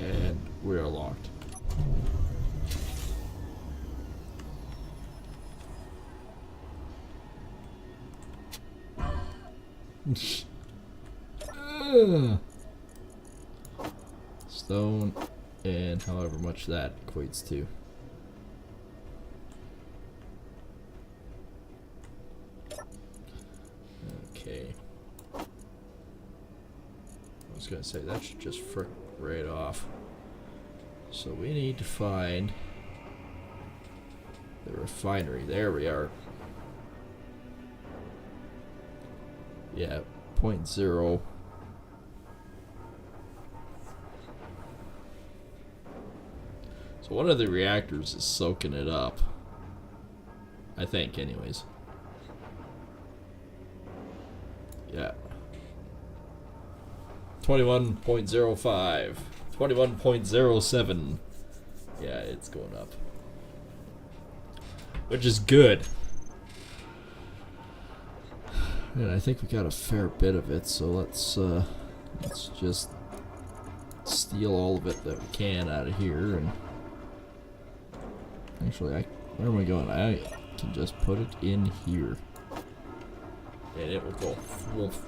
And we are locked. Stone, and however much that equates to. Okay. I was gonna say that should just frick right off. So we need to find the refinery. There we are. Yeah, 0.0. So one of the reactors is soaking it up. I think, anyways. Yeah. 21.05. 21.07. Yeah, it's going up. Which is good. And I think we got a fair bit of it, so let's just steal all of it that we can out of here. And actually, where am I going? I can just put it in here, and it will go. Wolf.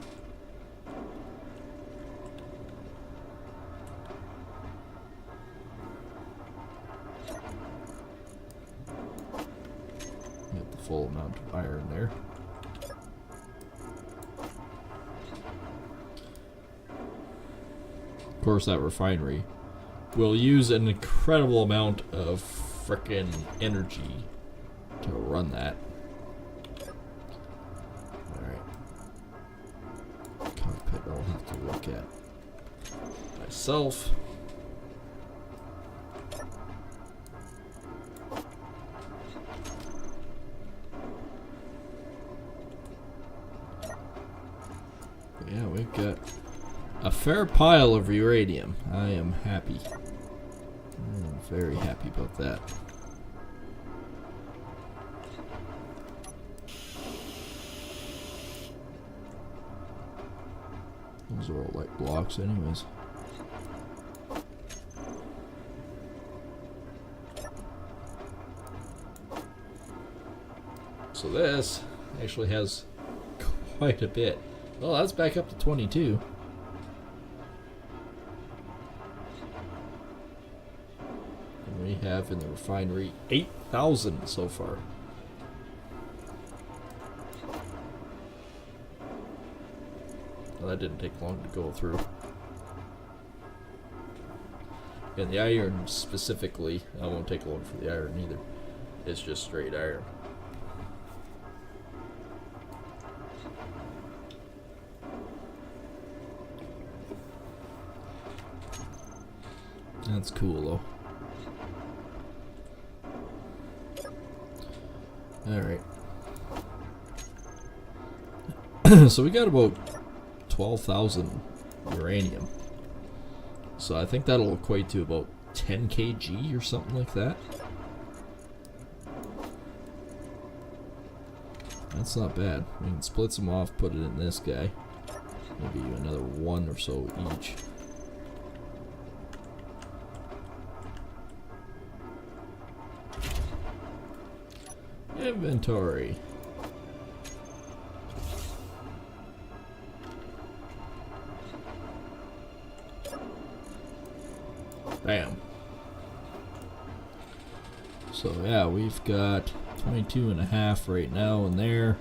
Get the full amount of iron there. Of course, that refinery will use an incredible amount of frickin' energy to run that. Alright. Cockpit I'll have to look at myself. Yeah, we've got a fair pile of uranium. I am happy. I am very happy about that. Those are all like blocks anyways. So this actually has quite a bit. Well, that's back up to 22. And we have in the refinery 8,000 so far. Well, that didn't take long to go through. And the iron specifically, I won't take long for the iron either. It's just straight iron. That's cool though. Alright. So we got about 12,000 uranium. So I think that'll equate to about 10 kg or something like that. That's not bad. We can split some off, put it in this guy. Maybe another one or so each. Inventory. Bam. So yeah, we've got 22.5 right now in there.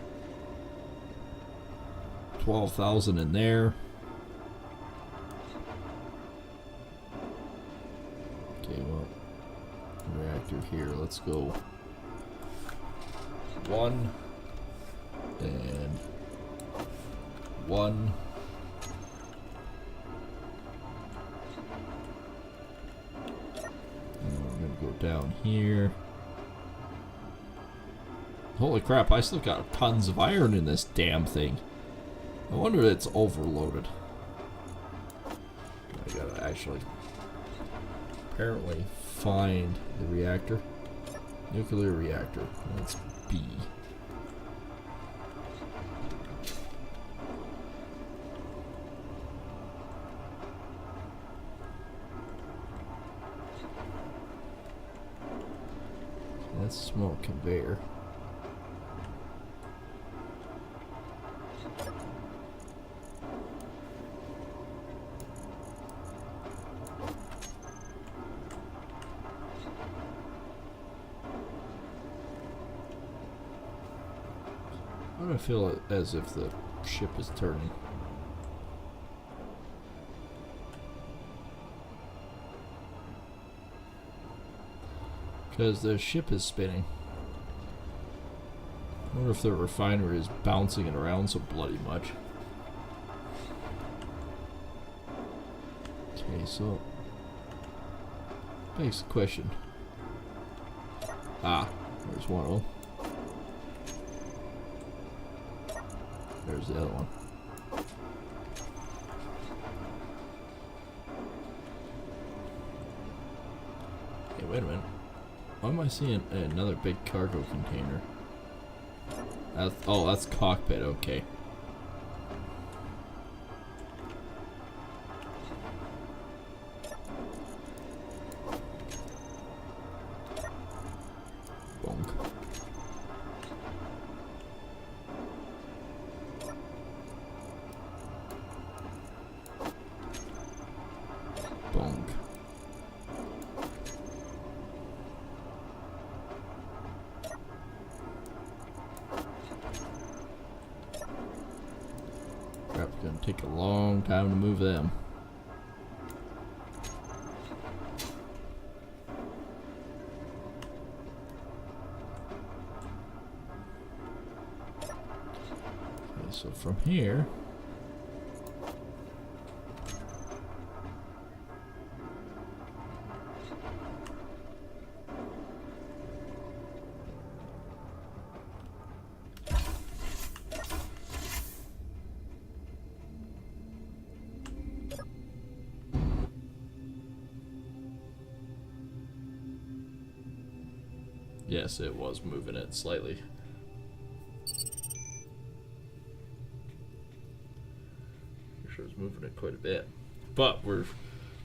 12,000 in there. Okay, well, reactor here. Let's go. 1 and 1. And we're gonna go down here. Holy crap, I still got tons of iron in this damn thing. I wonder if it's overloaded. I gotta actually apparently find the reactor. Nuclear reactor. That's B. That's smoke conveyor. I feel as if the ship is turning. Because the ship is spinning. I wonder if the refinery is bouncing it around so bloody much. Okay, so begs the question. Ah, there's one of them. There's the other one. Hey, wait a minute. Why am I seeing another big cargo container? Oh, that's cockpit, okay. Bonk. Bonk. Crap, it's gonna take a long time to move them. Okay, so from here. Yes, it was moving it slightly. I'm sure it's moving it quite a bit. But we're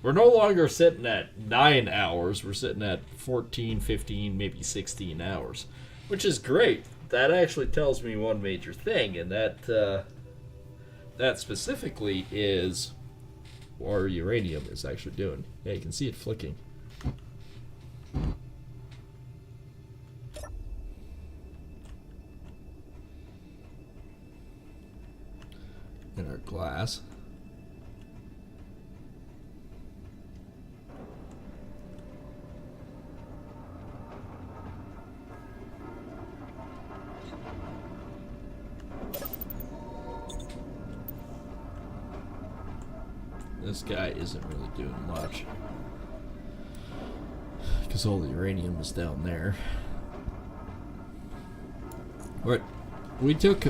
no longer sitting at 9 hours. We're sitting at 14, 15, maybe 16 hours, which is great. That actually tells me one major thing, and that specifically is what our uranium is actually doing. Yeah, you can see it flicking. In our glass. This guy isn't really doing much. Because all the uranium is down there. Right. We took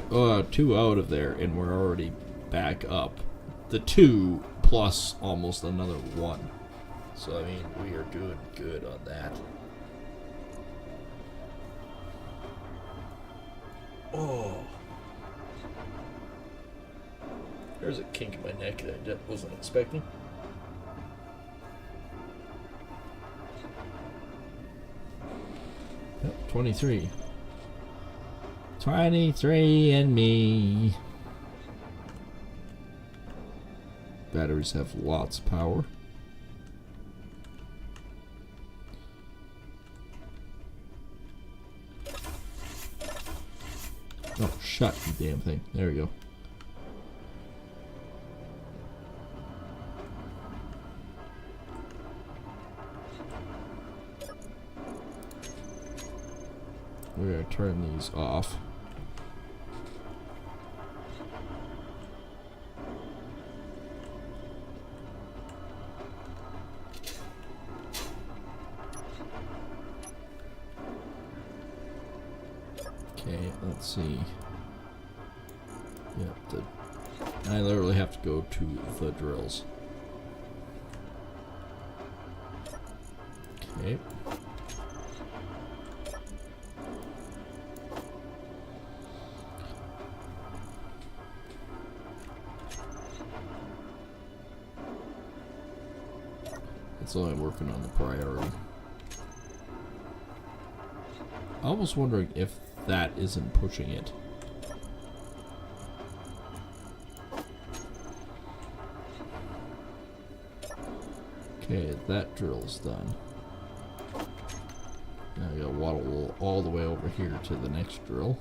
2 out of there and we're already back up. The 2 plus almost another 1. So, I mean, we are doing good on that. Oh. There's a kink in my neck that I wasn't expecting. Yep, 23. 23 and me. Batteries have lots of power. Oh, shut you damn thing. There we go. We're going to turn these off. Okay, let's see. Yep, I literally have to go to the drills. Okay. It's only working on the priority. I was wondering if that isn't pushing it. Okay, that drill's done. Now I gotta waddle all the way over here to the next drill.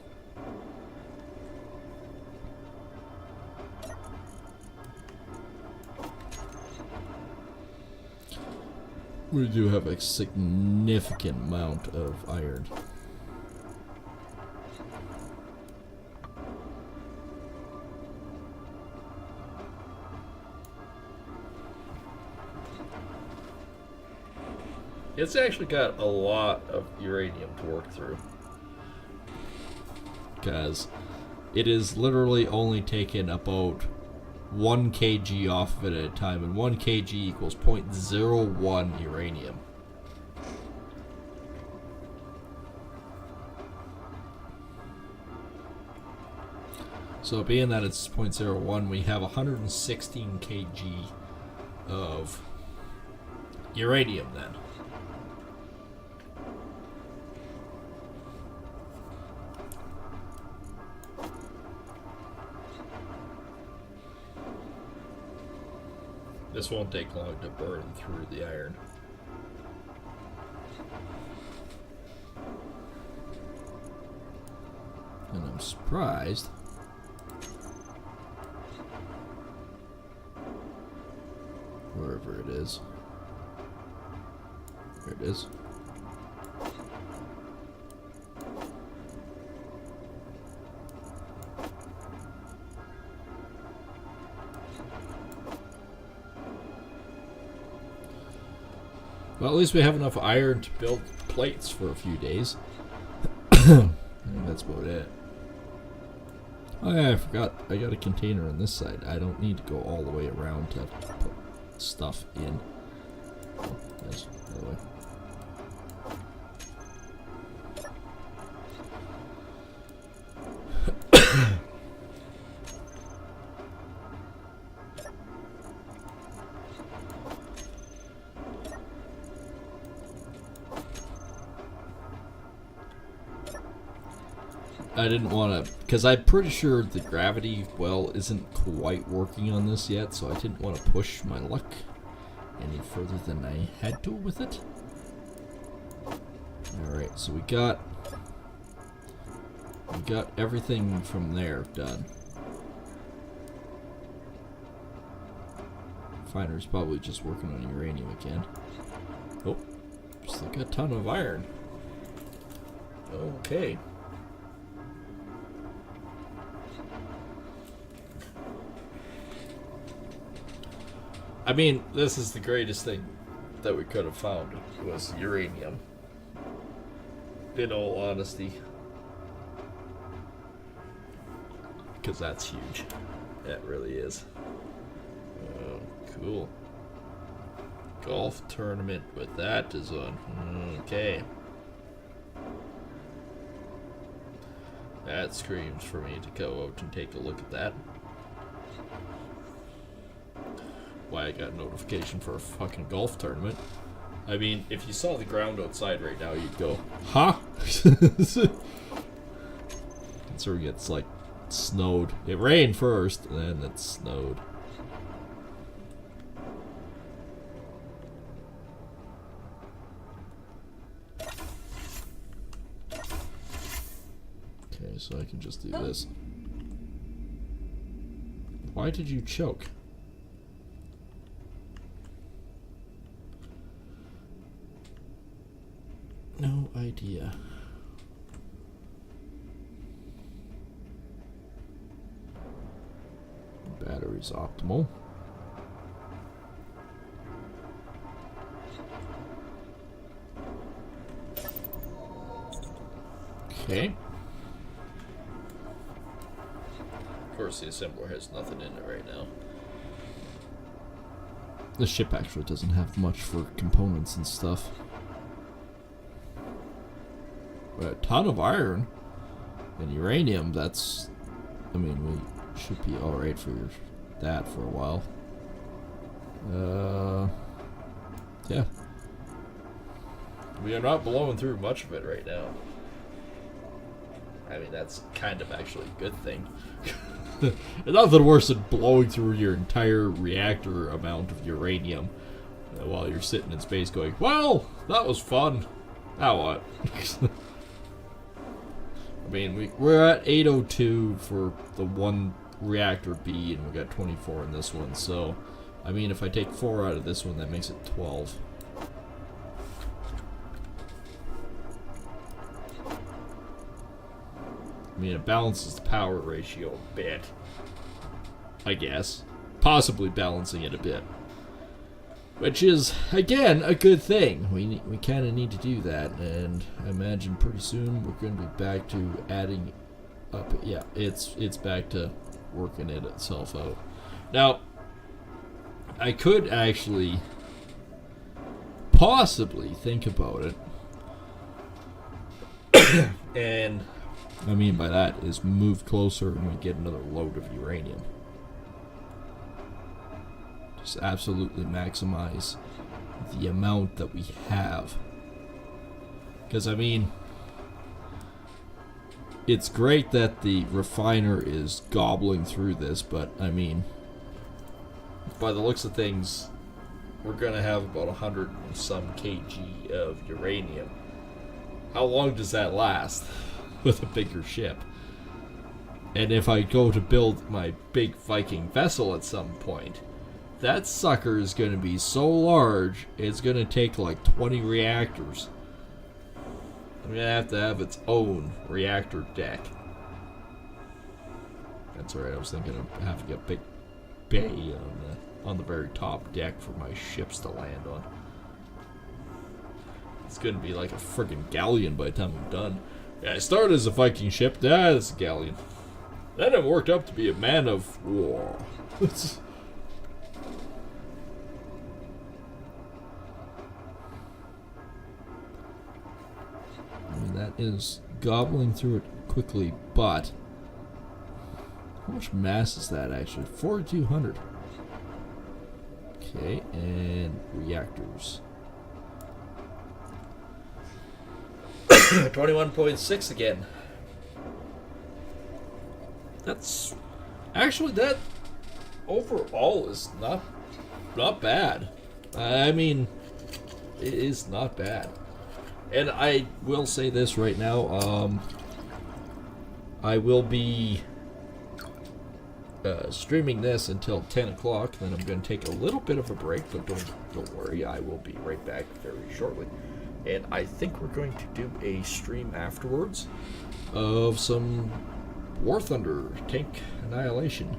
We do have a significant amount of iron. It's actually got a lot of uranium to work through. Because it is literally only taken about 1 kg off of it at a time, and 1 kg equals 0.01 uranium. So being that it's 0.01, we have 116 kg of uranium then. This won't take long to burn through the iron. And I'm surprised. Wherever it is. There it is. Well, at least we have enough iron to build plates for a few days. I think that's about it. Oh yeah, I forgot. I got a container on this side. I don't need to go all the way around to put stuff in. Oh, there's the other way. I didn't want to, because I'm pretty sure the gravity well isn't quite working on this yet, so I didn't want to push my luck any further than I had to with it. Alright, so we got everything from there done. Finer's probably just working on uranium again. Oh, just like a ton of iron. Okay. I mean, this is the greatest thing that we could have found was uranium. In all honesty. Because that's huge. That really is. Oh, cool. Golf tournament with that design. Okay. That screams for me to go out and take a look at that. Why I got a notification for a fucking golf tournament. I mean, if you saw the ground outside right now, you'd go, huh? That's where it gets, like, snowed. It rained first, and then it snowed. Okay, so I can just do this. Why did you choke? No idea. Battery's optimal. Okay. Of course, the assembler has nothing in it right now. The ship actually doesn't have much for components and stuff. But a ton of iron and uranium, that's... I mean, we should be alright for that for a while. Yeah. We are not blowing through much of it right now. I mean, that's kind of actually a good thing. There's nothing worse than blowing through your entire reactor amount of uranium while you're sitting in space going, well, that was fun. Now what? I mean, we're at 802 for the one reactor B, and we got 24 in this one, so, I mean, if I take 4 out of this one, that makes it 12. I mean, it balances the power ratio a bit, I guess. Possibly balancing it a bit. Which is, again, a good thing. We kind of need to do that, and I imagine pretty soon we're going to be back to adding up. Yeah, it's back to working it itself out. Now, I could actually possibly think about it. And what I mean by that is move closer and we get another load of uranium. Just absolutely maximize the amount that we have. Because, I mean, it's great that the refiner is gobbling through this, but, I mean, by the looks of things, we're going to have about 100 and some kg of uranium. How long does that last with a bigger ship? And if I go to build my big Viking vessel at some point, that sucker is going to be so large, it's going to take like 20 reactors. I'm going to have its own reactor deck. That's right, I was thinking of having a big bay on the very top deck for my ships to land on. It's going to be like a friggin' galleon by the time I'm done. Yeah, I started as a Viking ship, it's a galleon. Then it worked up to be a man of war. I mean, that is gobbling through it quickly, but how much mass is that actually? 4,200. Okay, and reactors. 21.6 again. That's actually, that overall is not bad. I mean, it is not bad. And I will say this right now, I will be streaming this until 10 o'clock, then I'm going to take a little bit of a break, but don't worry, I will be right back very shortly. And I think we're going to do a stream afterwards of some War Thunder Tank Annihilation.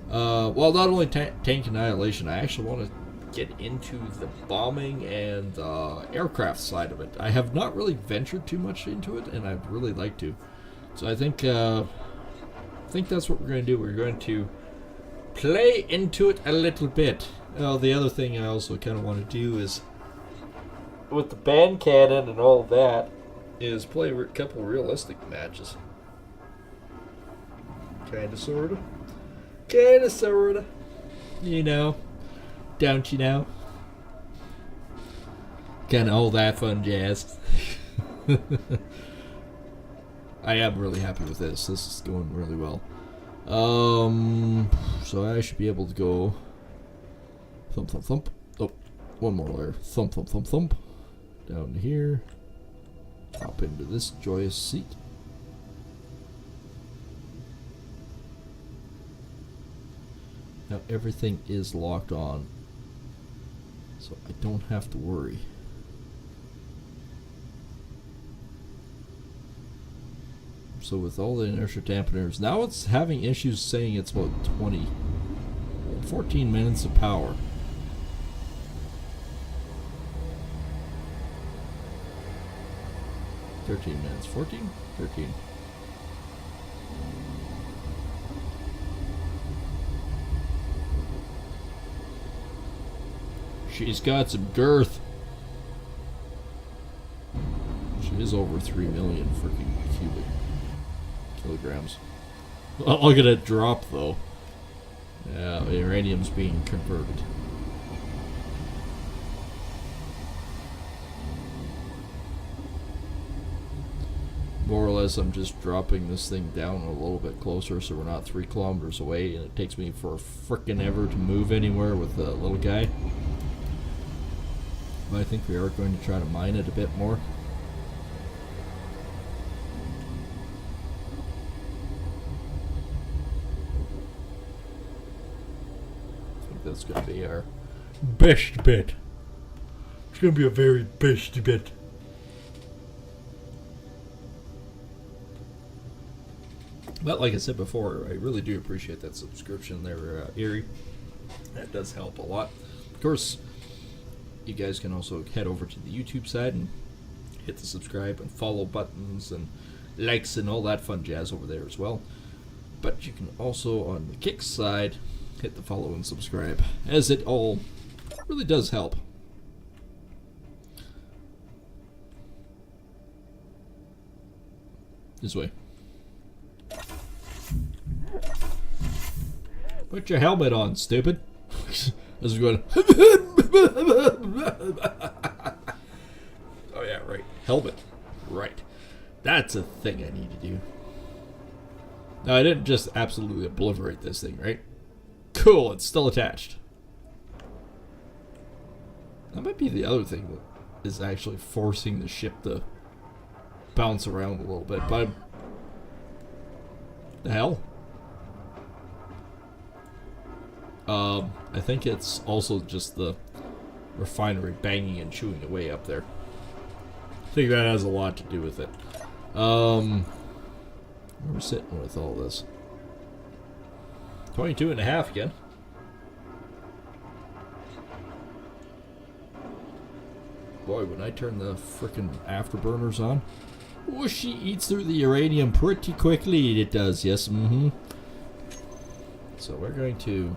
Well, not only Tank Annihilation, I actually want to get into the bombing and aircraft side of it. I have not really ventured too much into it, and I'd really like to. So I think that's what we're going to do. We're going to play into it a little bit. The other thing I also kind of want to do is, with the band cannon and all that, is play a couple realistic matches. Kinda, sorta. Kinda, sorta. You know. Don't you know? Kinda all that fun jazz. I am really happy with this. This is going really well. So I should be able to go thump, thump, thump. Oh, one more layer. Thump, thump, thump, thump. Down to here. Hop into this joyous seat. Now everything is locked on, so I don't have to worry. So with all the inertia dampeners, now it's having issues saying it's about 14 minutes of power. $13 minutes. 14? 13. She's got some girth. She is over 3 million freaking cubic kilograms. Look at it drop though. Yeah, uranium's being converted. More or less, I'm just dropping this thing down a little bit closer so we're not 3 kilometers away, and it takes me for frickin' ever to move anywhere with the little guy. But I think we are going to try to mine it a bit more. I think that's going to be our best bit. It's going to be a very best bit. But like I said before, I really do appreciate that subscription there, Erie. That does help a lot. Of course, you guys can also head over to the YouTube side and hit the subscribe and follow buttons and likes and all that fun jazz over there as well. But you can also, on the Kick side, hit the follow and subscribe, as it all really does help. This way. Put your helmet on, stupid. This is going. Oh yeah, right. Helmet. Right. That's a thing I need to do. Now I didn't just absolutely obliterate this thing, right? Cool, it's still attached. That might be the other thing that is actually forcing the ship to bounce around a little bit, but the hell? I think it's also just the refinery banging and chewing away up there. I think that has a lot to do with it. Where we're sitting with all this. 22.5 again. Boy, when I turn the frickin' afterburners on, oh, she eats through the uranium pretty quickly. It does, yes. So we're going to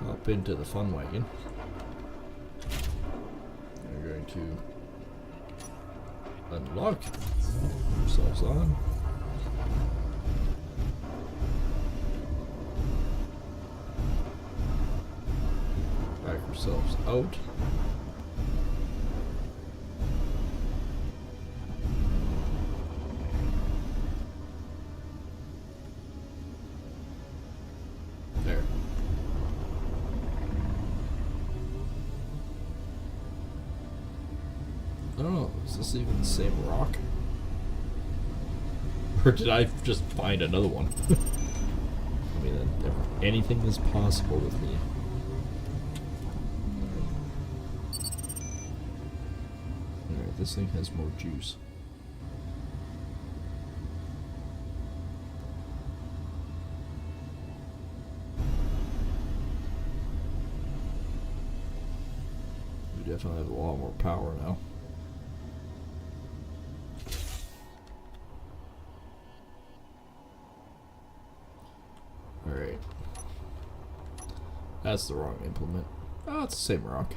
hop into the fun wagon. We're going to unlock ourselves on. Back ourselves out. There. I don't know, is this even the same rock? Or did I just find another one? I mean, anything is possible with me. Alright, this thing has more juice. definitely have a lot more power now. Alright. That's the wrong implement. Oh, it's the same rock.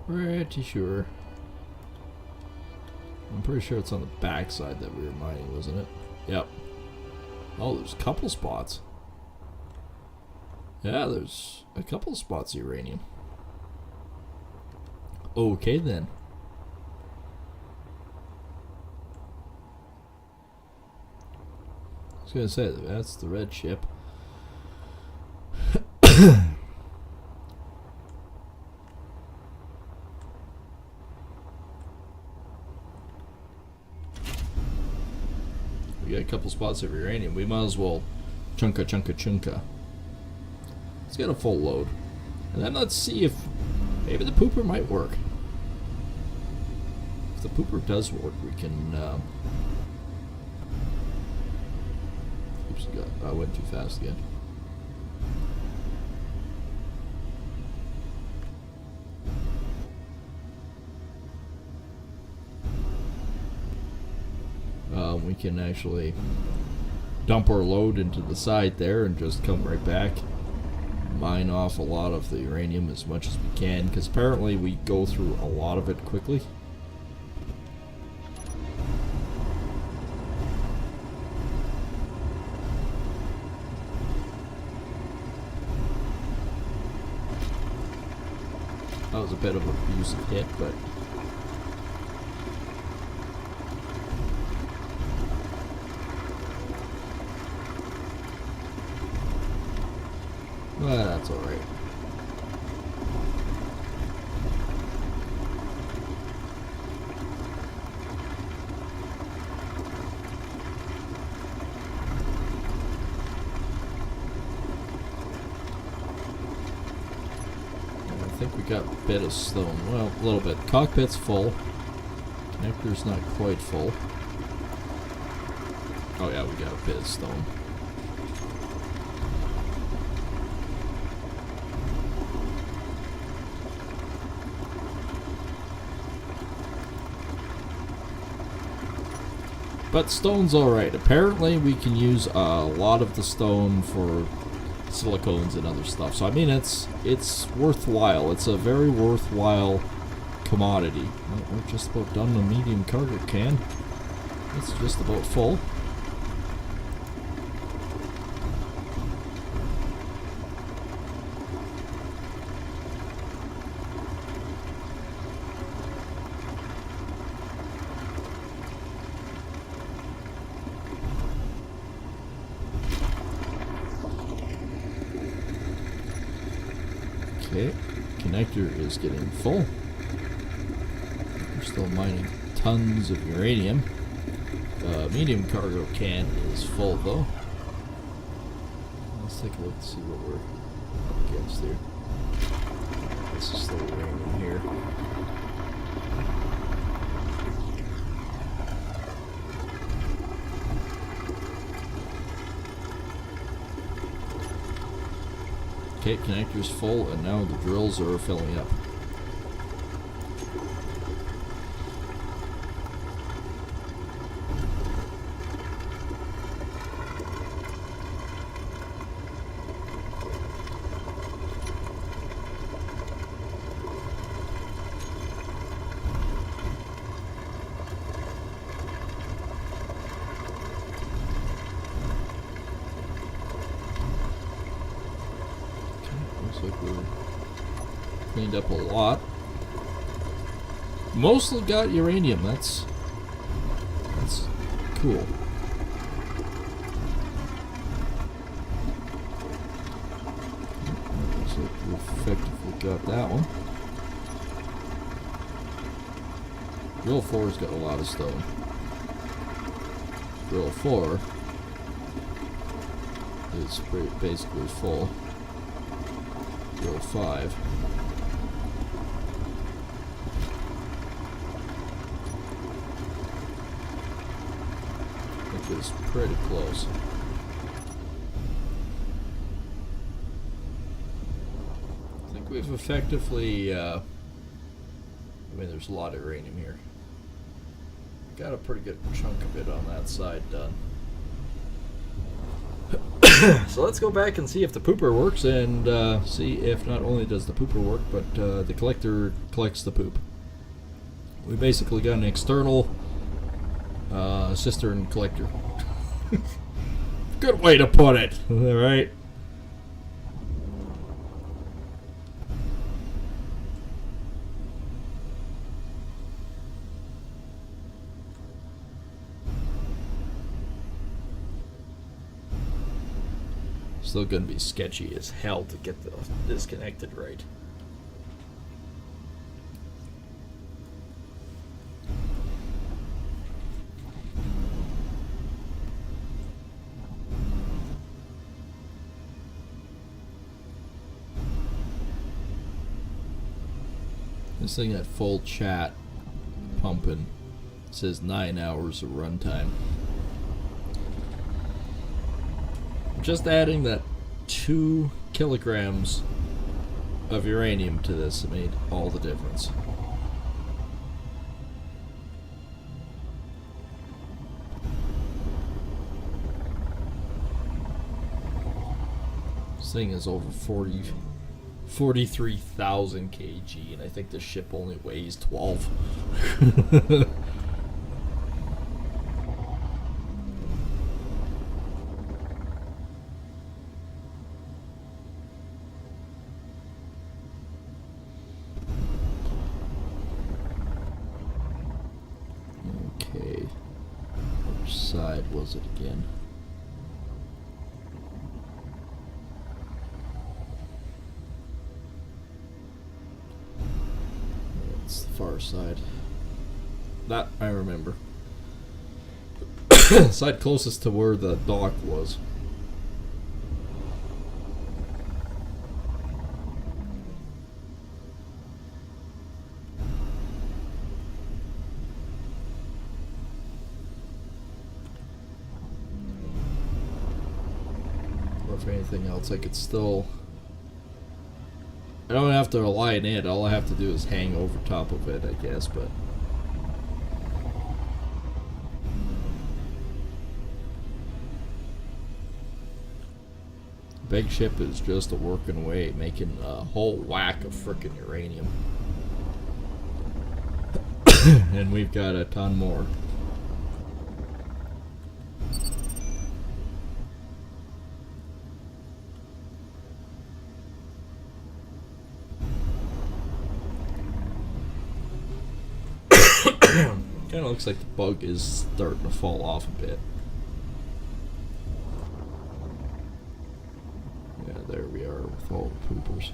Pretty sure. I'm pretty sure it's on the back side that we were mining, wasn't it? Yep. Oh, there's a couple spots. Yeah, there's a couple spots of uranium. Okay then. I was gonna say, that's the red ship. We got a couple spots of uranium. We might as well chunka. Let's get a full load. And then let's see if maybe the pooper might work. If the pooper does work, we can... Oops, I went too fast again. We can actually dump our load into the side there and just come right back. Mine off a lot of the uranium as much as we can, because apparently we go through a lot of it quickly. That was a bit of an abusive hit, but well, that's alright. I think we got a bit of stone. Well, a little bit. Cockpit's full. Connector's not quite full. Oh yeah, we got a bit of stone. But stone's alright. Apparently we can use a lot of the stone for silicones and other stuff. So I mean it's worthwhile. It's a very worthwhile commodity. Well, we're just about done the medium cargo can. It's just about full. Okay, connector is getting full. We're still mining tons of uranium. Medium cargo can is full though. Let's take a look to see what we're up against here. This is still uranium here. Okay, connector's full, and now the drills are filling up. Looks like we're cleaned up a lot. Mostly got uranium. That's cool. Looks like we've effectively got that one. Drill 4's got a lot of stone. Drill 4 is basically full. Drill 5. Which is pretty close. I think we've effectively mean, there's a lot of uranium here. Got a pretty good chunk of it on that side done. So let's go back and see if the pooper works, and see if not only does the pooper work, but the collector collects the poop. We basically got an external cistern collector. Good way to put it. All right. Still gonna be sketchy as hell to get this connected right. This thing at full chat pumping says 9 hours of runtime. Just adding that 2 kilograms of uranium to this made all the difference. This thing is over 43,000 kg, and I think the ship only weighs 12. Okay, which side was it again? It's the far side. That I remember. Side closest to where the dock was. If anything else, I could still... I don't have to align it, all I have to do is hang over top of it, I guess, but... Big ship is just a working away, making a whole whack of frickin' uranium. And we've got a ton more. Kind of looks like the bug is starting to fall off a bit. Yeah, there we are with all the poopers.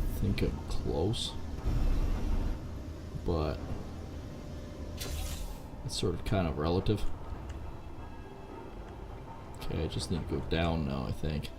I think I'm close, but it's sort of kind of relative. Okay, I just need to go down now, I think.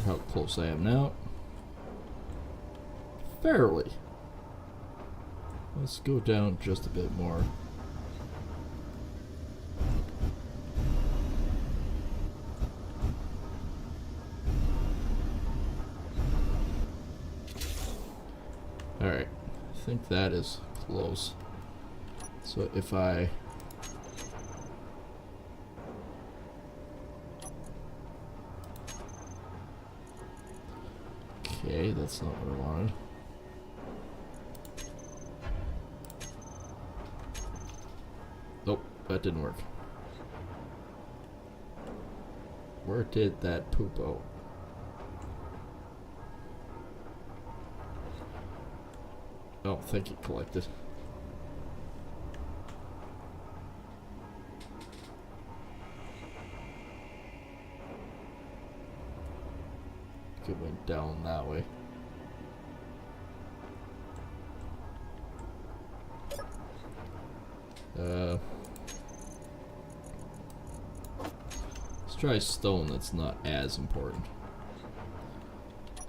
How close I am now. Fairly. Let's go down just a bit more. Alright, I think that is close. So if I... Okay, that's not what I wanted. that didn't work. Where did that poop out? Oh, I think it collected. It went down that way. Let's try stone that's not as important.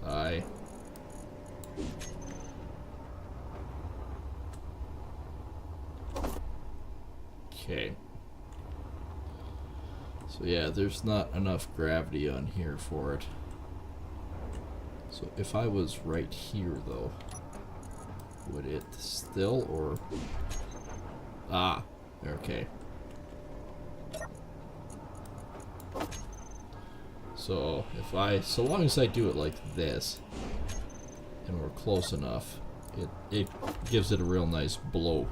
Aye. Okay. So yeah, there's not enough gravity on here for it. So if I was right here though, would it still or... Ah, okay. So if so long as I do it like this, and we're close enough, it gives it a real nice blow.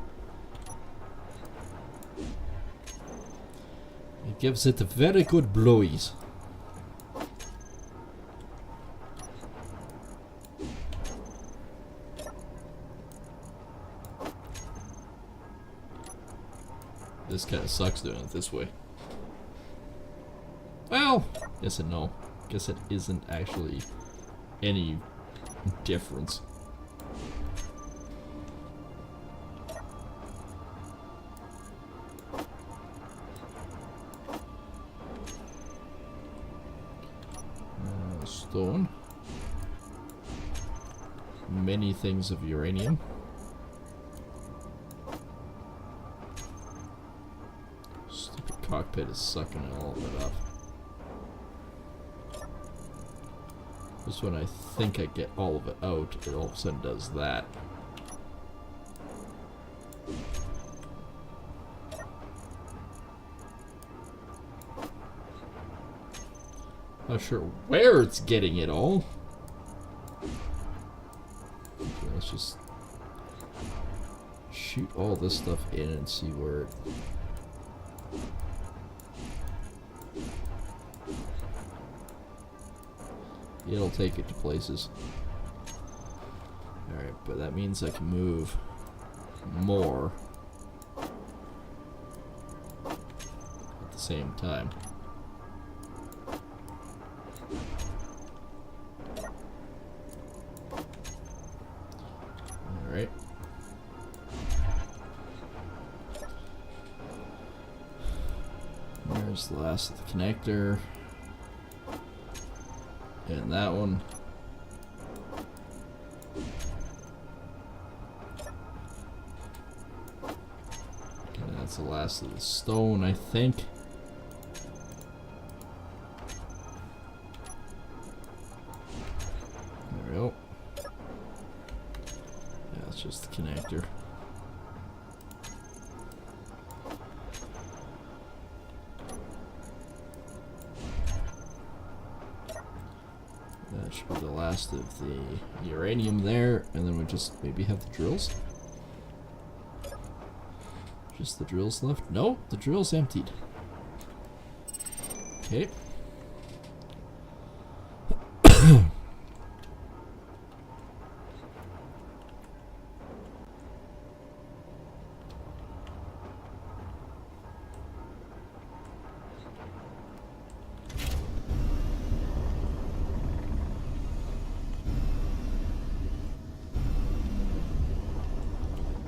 It gives it a very good blowies. This kind of sucks doing it this way. Well, yes and no. Guess it isn't actually any difference. Stone. Many things of uranium. Stupid cockpit is sucking all of it up. Just when I think I get all of it out, it all of a sudden does that. Not sure where it's getting it all. Okay, let's just shoot all this stuff in and see where it'll take it to places. Alright, but that means I can move more at the same time. Alright. There's the last of the connector. And that one. And that's the last of the stone, I think. There we go. Yeah, it's just the connector. That should be the last of the uranium there, and then we just maybe have the drills? Just the drills left? No, the drill's emptied. Okay.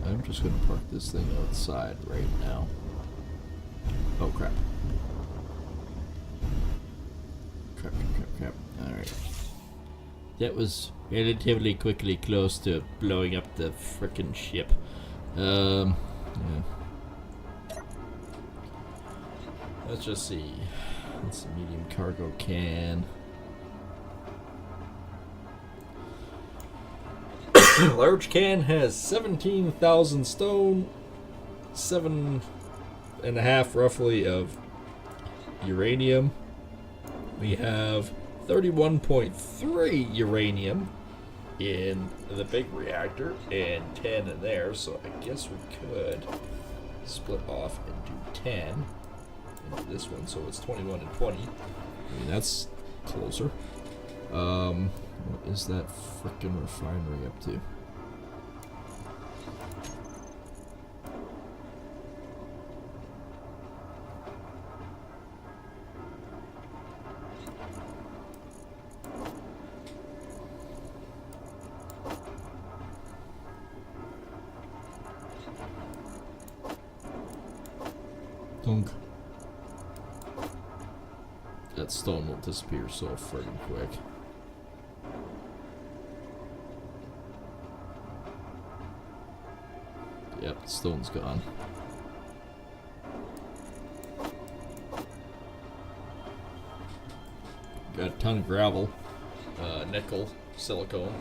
I'm just gonna park this thing outside right now. Oh crap. Crap. Alright. That was relatively quickly close to blowing up the frickin' ship. Yeah. Let's just see. It's a medium cargo can. Large can has 17,000 stone, 7.5 roughly of uranium. We have 31.3 uranium in the big reactor and 10 in there, so I guess we could split off and do 10 into this one, so it's 21 and 20. I mean, that's closer. What is that frickin' refinery up to? Dunk. That stone will disappear so friggin' quick. Yep, the stone's gone. Got a ton of gravel, nickel, silicone.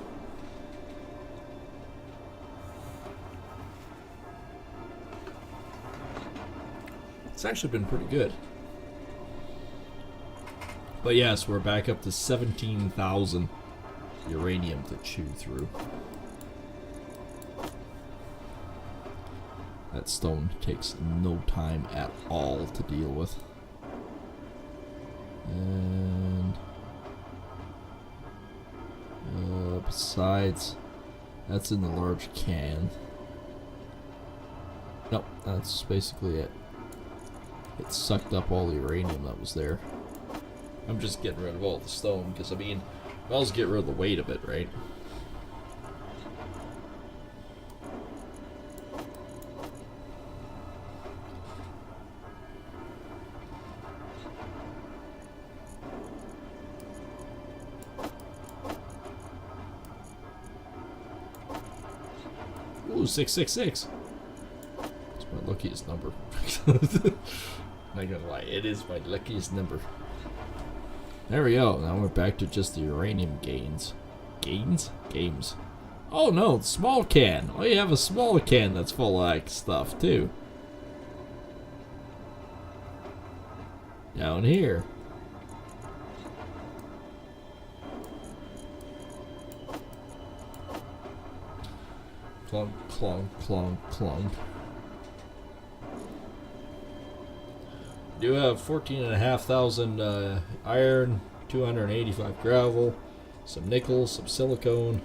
It's actually been pretty good. But yes, we're back up to 17,000 uranium to chew through. That stone takes no time at all to deal with. And besides, that's in the large can. Nope, that's basically it. It sucked up all the uranium that was there. I'm just getting rid of all the stone, because I mean, I'll just get rid of the weight of it, right? Ooh, 666. It's my luckiest number. Not gonna lie, it is my luckiest number. There we go. Now we're back to just the uranium gains. Gains? Games. Oh no, small can. Oh, you have a small can that's full of that stuff too. Down here. Clunk, clunk, clunk, clunk. Do have 14,500 iron, 285 gravel, some nickel, some silicone,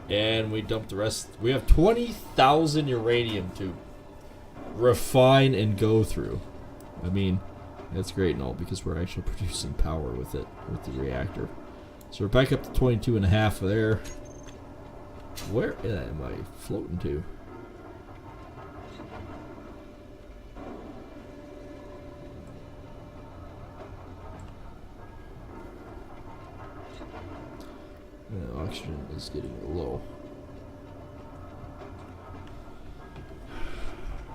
and we dumped the rest. We have 20,000 uranium to refine and go through. I mean, that's great and all because we're actually producing power with it, with the reactor. So we're back up to 22.5 there. Where am I floating to? Oxygen is getting low.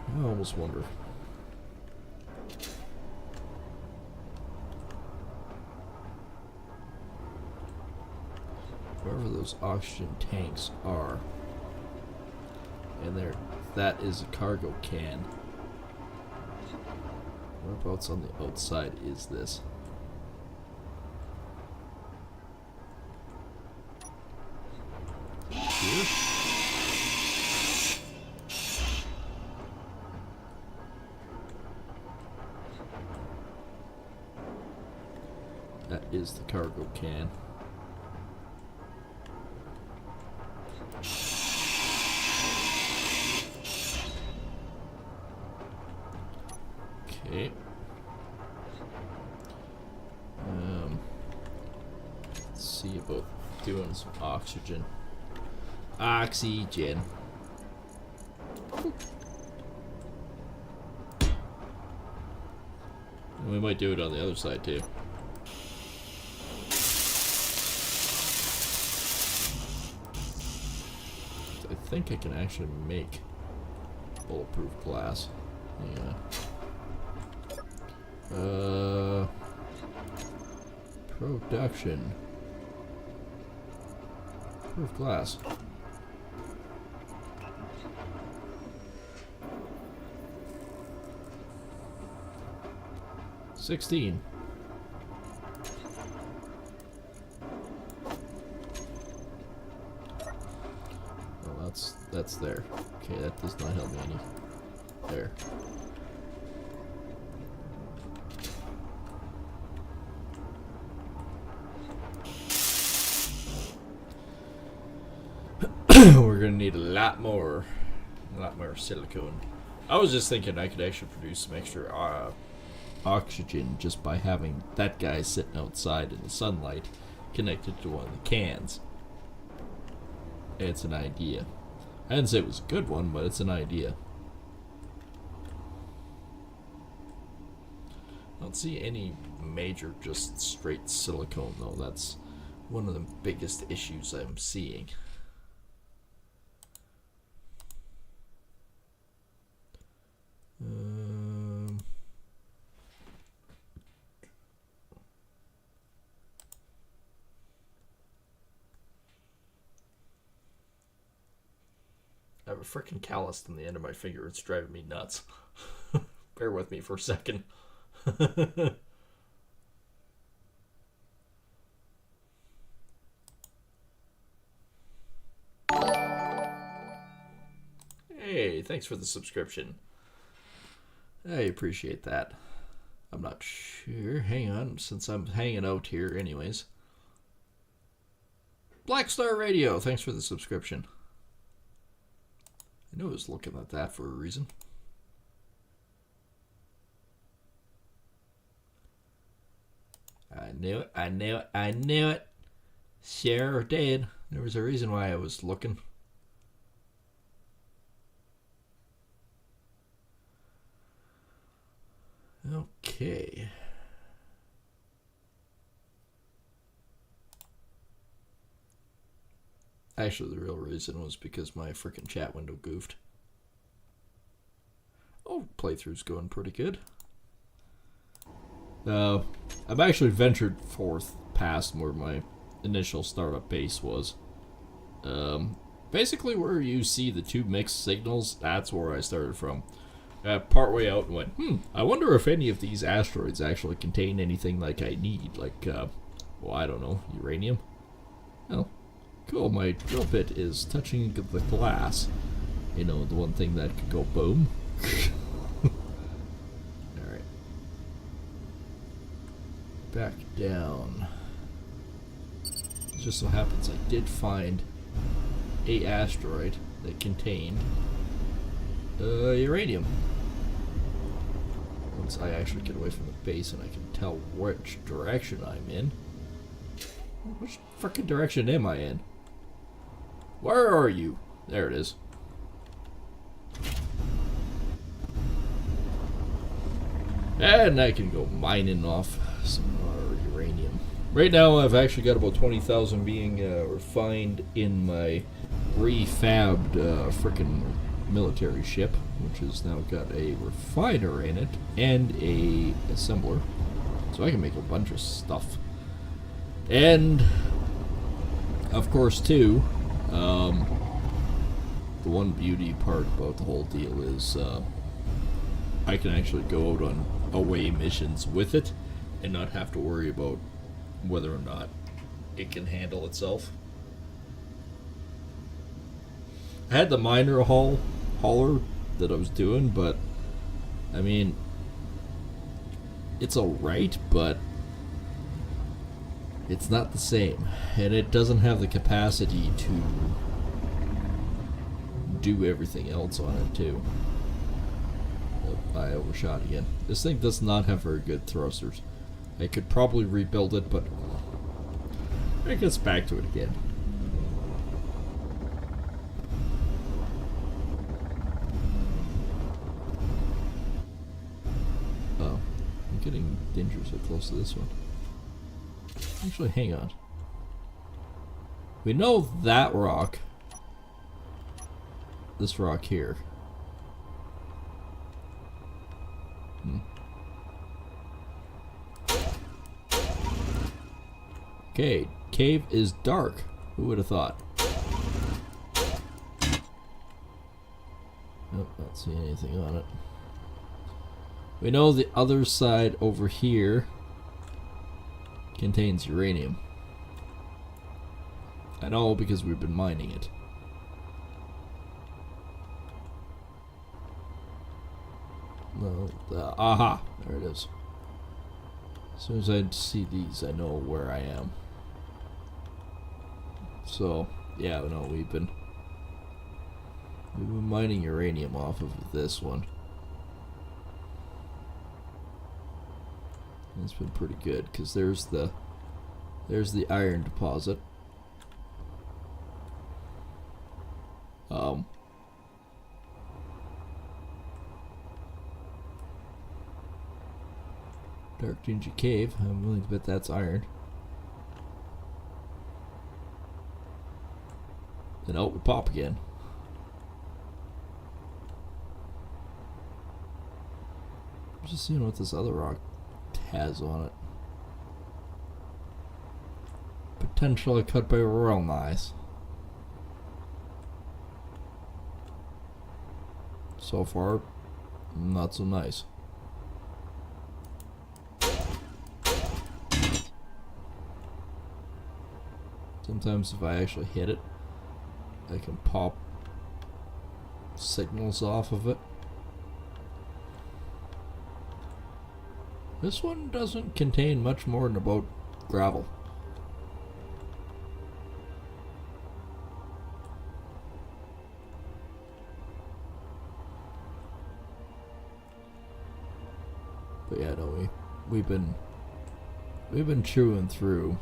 I almost wonder. Wherever those oxygen tanks are, and there, that is a cargo can. Whereabouts on the outside is this? Here? That is the cargo can. Okay. Let's see about doing some oxygen. Oxygen. We might do it on the other side too. I think I can actually make bulletproof glass. Yeah. Production. Proof glass. $16. Well, that's there. Okay, that does not help me any. There. We're gonna need a lot more silicone. I was just thinking I could actually produce some extra oxygen just by having that guy sitting outside in the sunlight connected to one of the cans. It's an idea. I didn't say it was a good one, but it's an idea. I don't see any major just straight silicone though. That's one of the biggest issues I'm seeing. I have a freaking callus on the end of my finger. It's driving me nuts. Bear with me for a second. Hey, thanks for the subscription. I appreciate that. I'm not sure. Hang on, since I'm hanging out here anyways. Black Star Radio, thanks for the subscription. I knew I was looking at that for a reason. I knew it, I knew it, I knew it. Sure did. There was a reason why I was looking. Okay. Actually, the real reason was because my freaking chat window goofed. Oh, playthrough's going pretty good. I've actually ventured forth past where my initial startup base was. Basically where you see the two mixed signals, that's where I started from. Partway out and went, I wonder if any of these asteroids actually contain anything like I need, like, well, I don't know, uranium? Oh, cool, my drill bit is touching the glass. You know, the one thing that could go boom. Alright. Back down. It just so happens I did find a asteroid that contained uranium. Once I actually get away from the base and I can tell which direction I'm in. Which frickin' direction am I in? Where are you? There it is. And I can go mining off some more uranium. Right now I've actually got about 20,000 being refined in my refabbed frickin' military ship, which has now got a refiner in it and a assembler, so I can make a bunch of stuff. And of course too, the one beauty part about the whole deal is I can actually go out on away missions with it and not have to worry about whether or not it can handle itself. I had the miner hauler that I was doing, but I mean, it's alright, but it's not the same, and it doesn't have the capacity to do everything else on it too. Oh, I overshot again. This thing does not have very good thrusters. I could probably rebuild it, but it gets back to it again. Oh, I'm getting dangerously close to this one. Actually, hang on. We know that rock. This rock here. Okay, cave is dark. Who would have thought? Nope, not seeing anything on it. We know the other side over here contains uranium. I know because we've been mining it. No, aha, there it is. As soon as I see these, I know where I am. So, yeah, no, we've been mining uranium off of this one. It's been pretty good because there's the iron deposit. Dark dingy cave. I'm willing to bet that's iron. Then out we pop again. I'm just seeing what this other rock has on it. Potentially could be real nice. So far, not so nice. Sometimes if I actually hit it, I can pop signals off of it. This one doesn't contain much more than about gravel. But yeah, no, we've been chewing through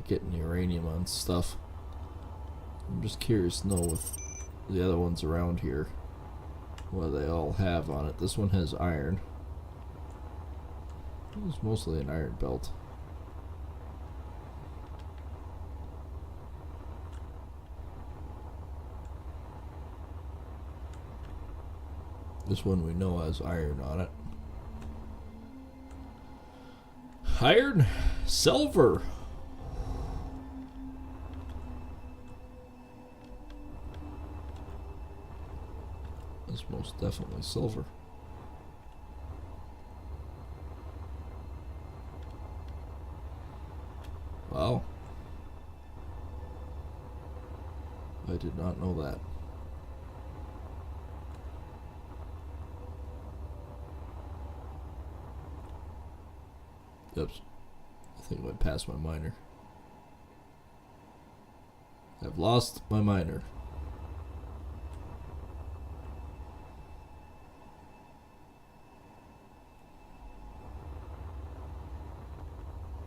getting uranium on stuff. I'm just curious to know with the other ones around here what they all have on it. This one has iron. It's mostly an iron belt. This one we know has iron on it. Iron, silver. It's most definitely silver. Wow. I did not know that. Oops. I think I went past my miner. I've lost my miner.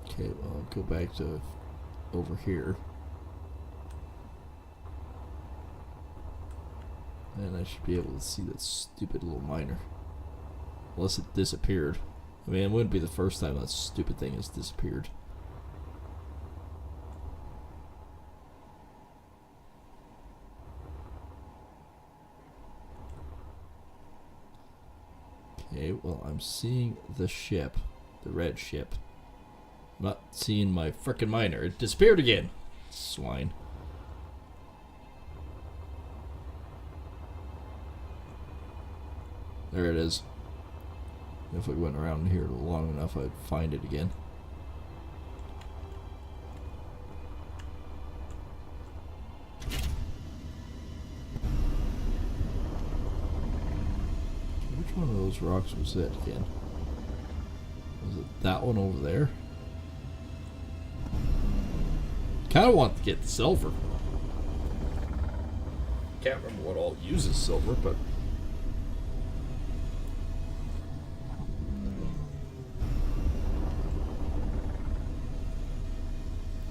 Okay, well, I'll go back to over here. And I should be able to see that stupid little miner. Unless it disappeared. I mean, it wouldn't be the first time that stupid thing has disappeared. Okay, well, I'm seeing the ship. The red ship. I'm not seeing my frickin' miner. It disappeared again. Swine. There it is. If we went around here long enough, I'd find it again. Which one of those rocks was it again? Was it that one over there? Kinda want to get the silver. Can't remember what all uses silver, but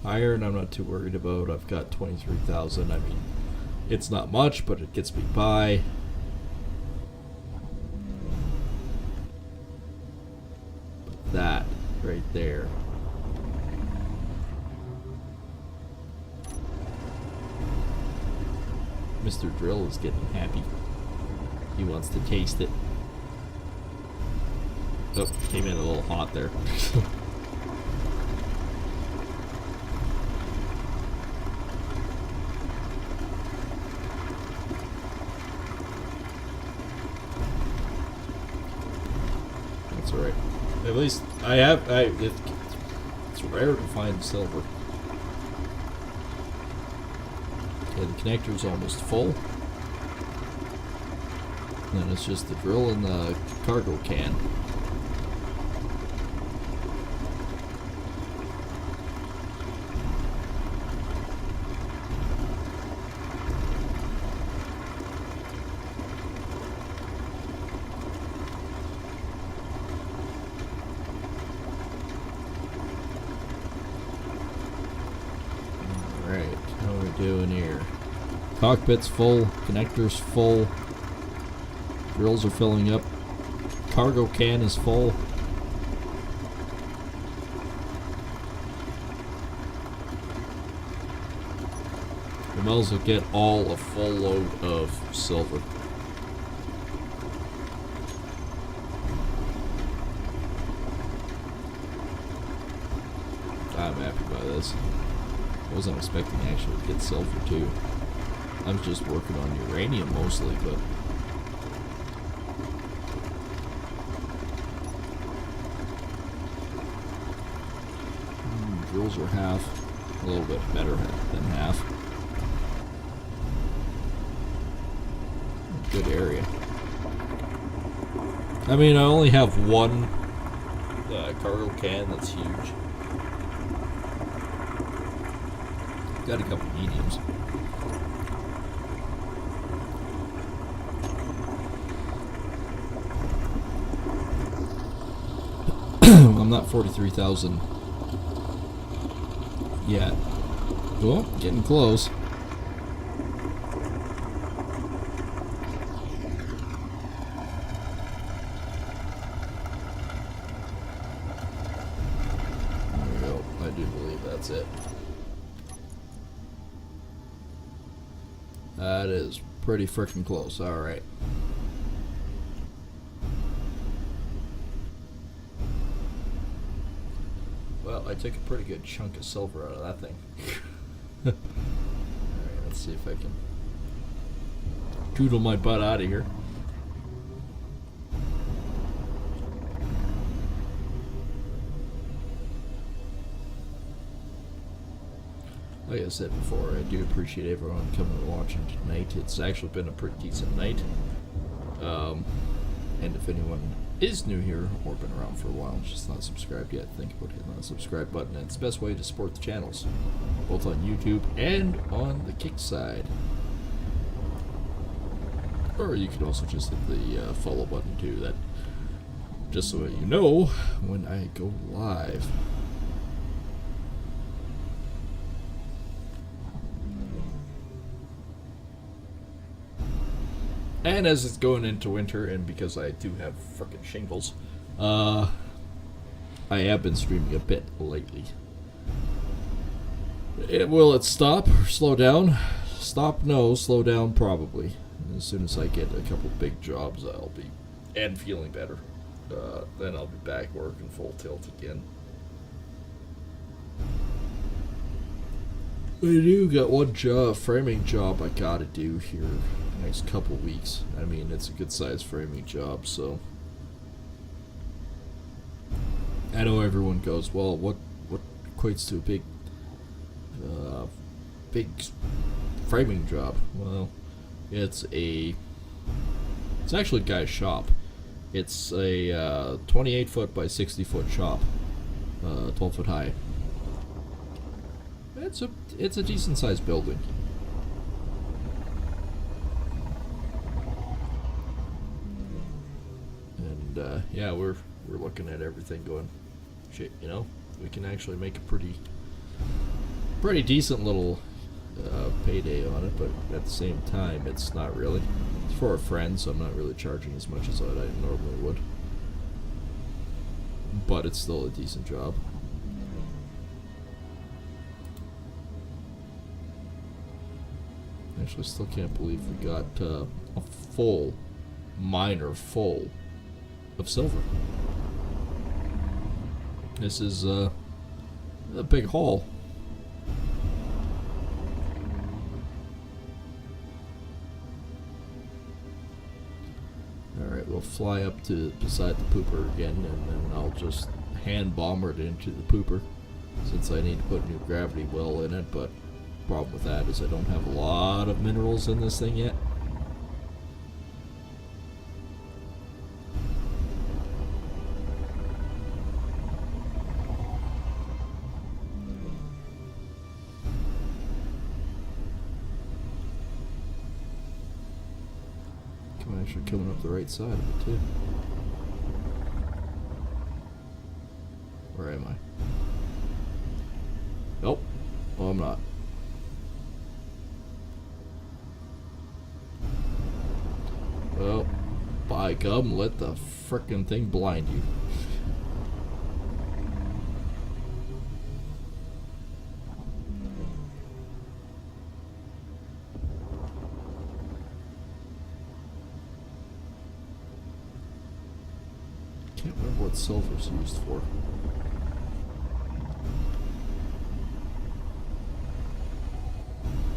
iron I'm not too worried about. I've got 23,000. I mean, it's not much, but it gets me by. But that right there. Mr. Drill is getting happy. He wants to taste it. Oh, came in a little hot there. That's alright. At least I have. It's rare to find silver. Okay, the connector's almost full. Then it's just the drill and the cargo can. Alright, how are we doing here? Cockpit's full, connector's full, drills are filling up, cargo can is full. We might as well get all a full load of silver. I'm happy by this. I wasn't expecting to actually get silver too. I'm just working on uranium mostly, but drills are half, a little bit better than half. Good area. I mean, I only have one cargo can that's huge. Got a couple mediums. I'm not 43,000 yet. Well, getting close. There we go. I do believe that's it. That is pretty freaking close. Alright. Well, I took a pretty good chunk of silver out of that thing. Alright, let's see if I can doodle my butt out of here. Like I said before, I do appreciate everyone coming and watching tonight. It's actually been a pretty decent night. And if anyone is new here or been around for a while and just not subscribed yet, think about hitting that subscribe button. It's the best way to support the channels, both on YouTube and on the Kick side. Or you could also just hit the follow button too, that just so you know when I go live. And as it's going into winter, and because I do have frickin' shingles, I have been streaming a bit lately. Will it stop or slow down? Stop, no. Slow down, probably. As soon as I get a couple big jobs, I'll be, and feeling better, then I'll be back working full tilt again. I do got one framing job I gotta do here next couple weeks. I mean, it's a good sized framing job, so I know everyone goes, well, what equates to a big framing job? Well, it's actually a guy's shop. It's a 28 foot by 60 foot shop, 12 foot high. It's a decent sized building. And yeah, we're looking at everything going, shit, you know, we can actually make a pretty decent little payday on it, but at the same time, it's not really. It's for a friend, so I'm not really charging as much as I normally would. But it's still a decent job. Actually, still can't believe we got a full miner full of silver. This is a big haul. Alright, we'll fly up to beside the pooper again, and then I'll just hand bomber it into the pooper, since I need to put a new gravity well in it, but Problem with that is I don't have a lot of minerals in this thing yet. I'm actually coming up the right side of it too. Where am I? Nope. Oh, I'm not. Well, by gum, let the frickin' thing blind you. Can't remember what silver's used for.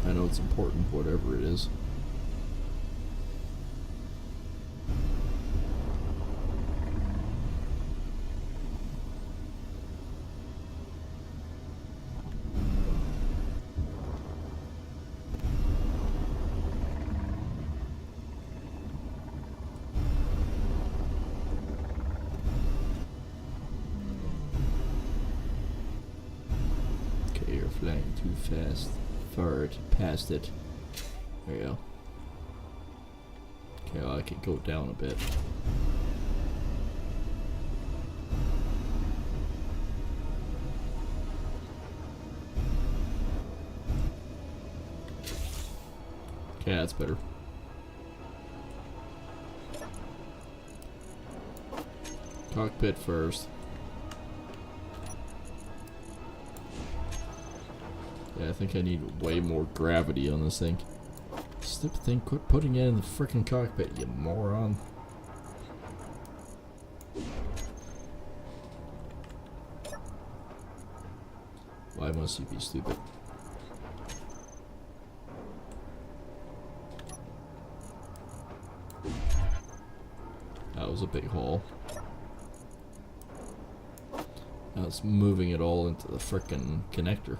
I know it's important, whatever it is. Okay, you're flying too fast. Forward, past it. There you go. Okay, well, I can go down a bit. Okay, that's better. Cockpit first. Yeah, I think I need way more gravity on this thing. Stupid thing, quit putting it in the frickin' cockpit, you moron. Why must you be stupid? That was a big hole. Now it's moving it all into the frickin' connector.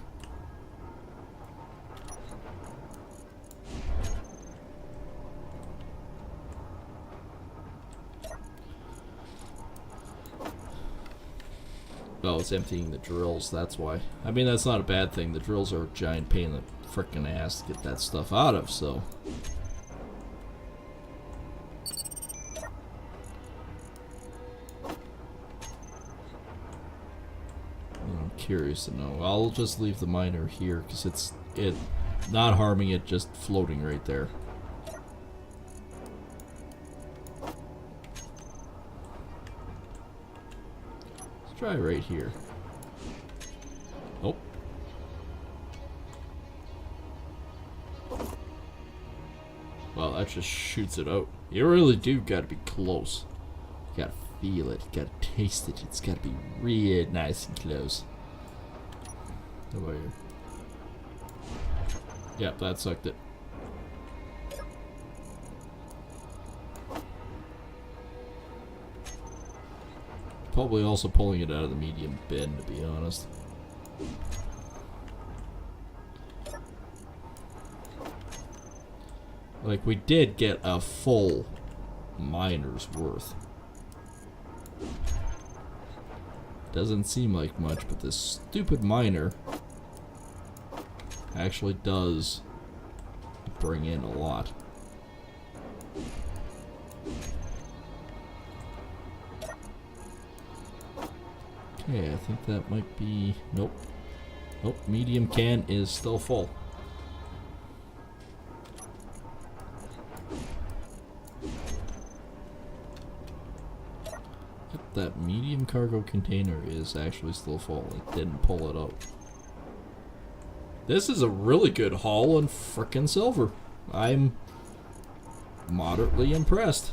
Oh, it's emptying the drills, that's why. I mean, that's not a bad thing. The drills are a giant pain in the frickin' ass to get that stuff out of, so. I'm curious to know. I'll just leave the miner here, because it's not harming it, just floating right there. Try right here. Oh. Well, that just shoots it out. You really do gotta be close. You gotta feel it, you gotta taste it. It's gotta be real nice and close. How about you? Yep, that sucked it. Probably also pulling it out of the medium bin, to be honest. Like, we did get a full miner's worth. Doesn't seem like much, but this stupid miner actually does bring in a lot. Okay, I think that might be... Nope. Nope, medium can is still full. Yep, that medium cargo container is actually still full. It didn't pull it out. This is a really good haul on frickin' silver. I'm moderately impressed.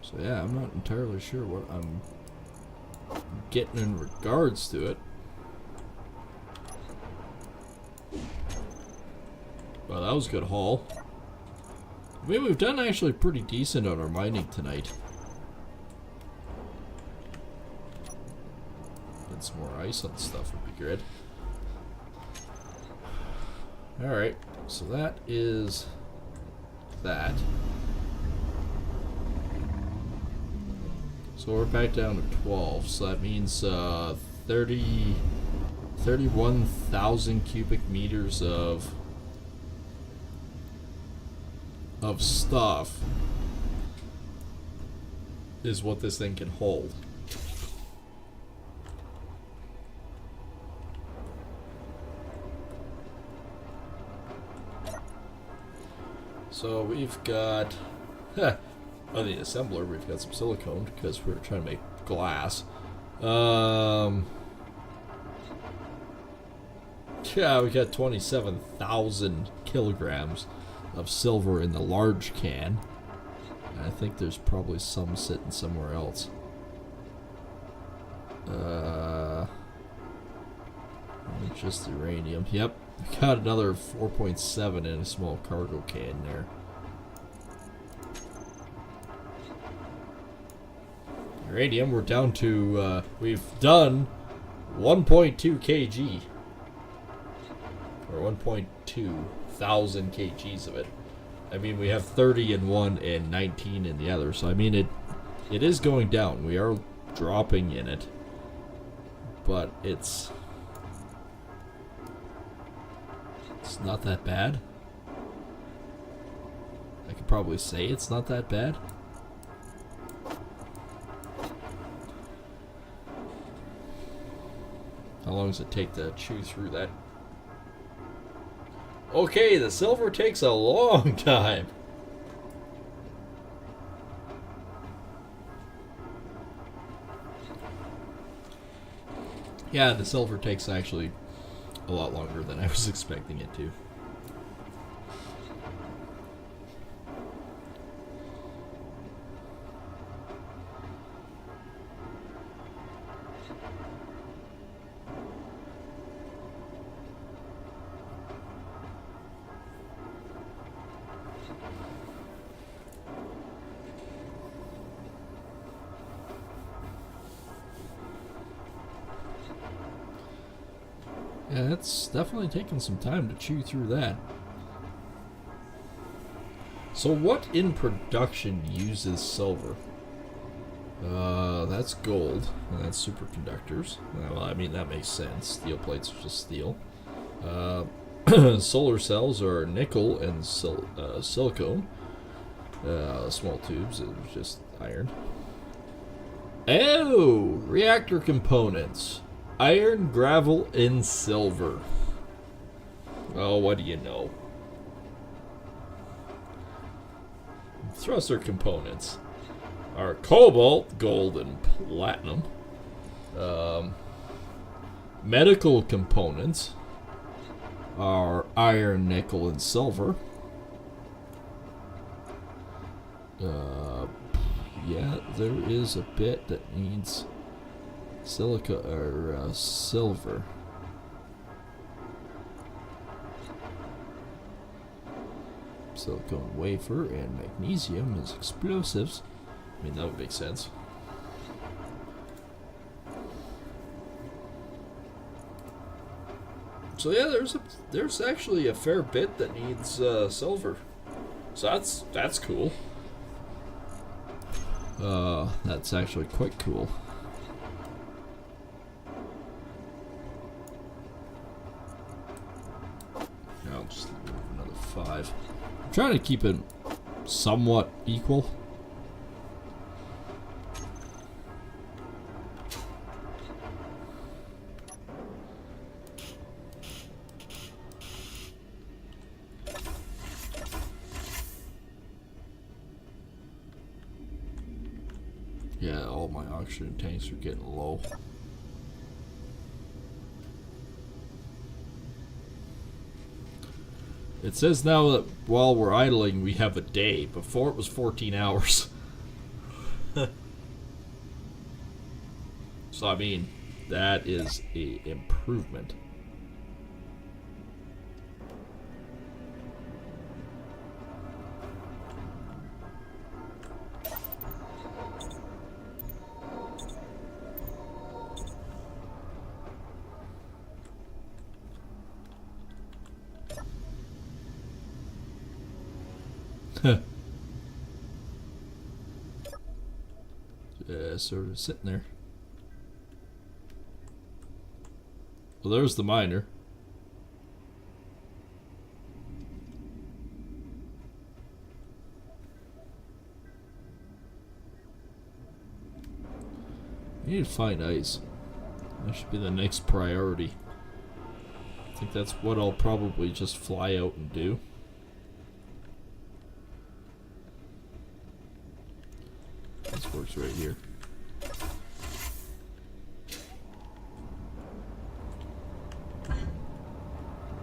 So yeah, I'm not entirely sure what I'm getting in regards to it. Well, that was a good haul. I mean, we've done actually pretty decent on our mining tonight. Get some more ice on stuff would be good. Alright, so that is that. So we're back down to 12, so that means 31,000 cubic meters of stuff is what this thing can hold. So we've got on the assembler we've got some silicone because we're trying to make glass. Yeah, we got 27,000 kilograms of silver in the large can. I think there's probably some sitting somewhere else. Just uranium. Yep, we got another 4.7 in a small cargo can there. Uranium, we're down to, we've done 1.2 kg. Or 1.2 thousand kgs of it. I mean, we have 30 in one and 19 in the other, so I mean it is going down. We are dropping in it, but it's not that bad. I could probably say it's not that bad. How long does it take to chew through that? Okay, the silver takes a long time. Yeah, the silver takes actually a lot longer than I was expecting it to. Yeah, it's definitely taken some time to chew through that. So what in production uses silver? That's gold, and that's superconductors. Well, I mean, that makes sense. Steel plates are just steel. Solar cells are nickel and silicone. Small tubes are just iron. Oh, reactor components. Iron, gravel, and silver. Oh, what do you know? Thruster components are cobalt, gold, and platinum. Medical components are iron, nickel, and silver. Yeah, there is a bit that needs silica or silver. Silicone wafer and magnesium as explosives. I mean, that would make sense. So yeah, there's actually a fair bit that needs silver. So that's cool. That's actually quite cool. I'll just move another 5. I'm trying to keep it somewhat equal. Yeah, all my oxygen tanks are getting low. It says now that while we're idling, we have a day. Before it was 14 hours. So, I mean, that is an improvement. Just sort of sitting there. Well, there's the miner. We need to find ice. That should be the next priority. I think that's what I'll probably just fly out and do. This works right here.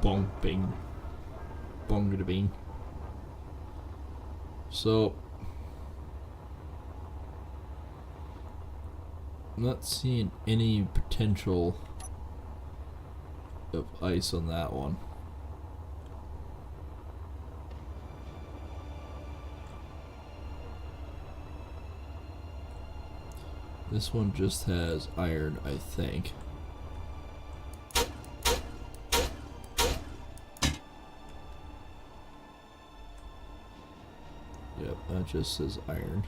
Bong, bing. Bong, bing. So, I'm not seeing any potential of ice on that one. This one just has iron, I think. Yep, that just says iron.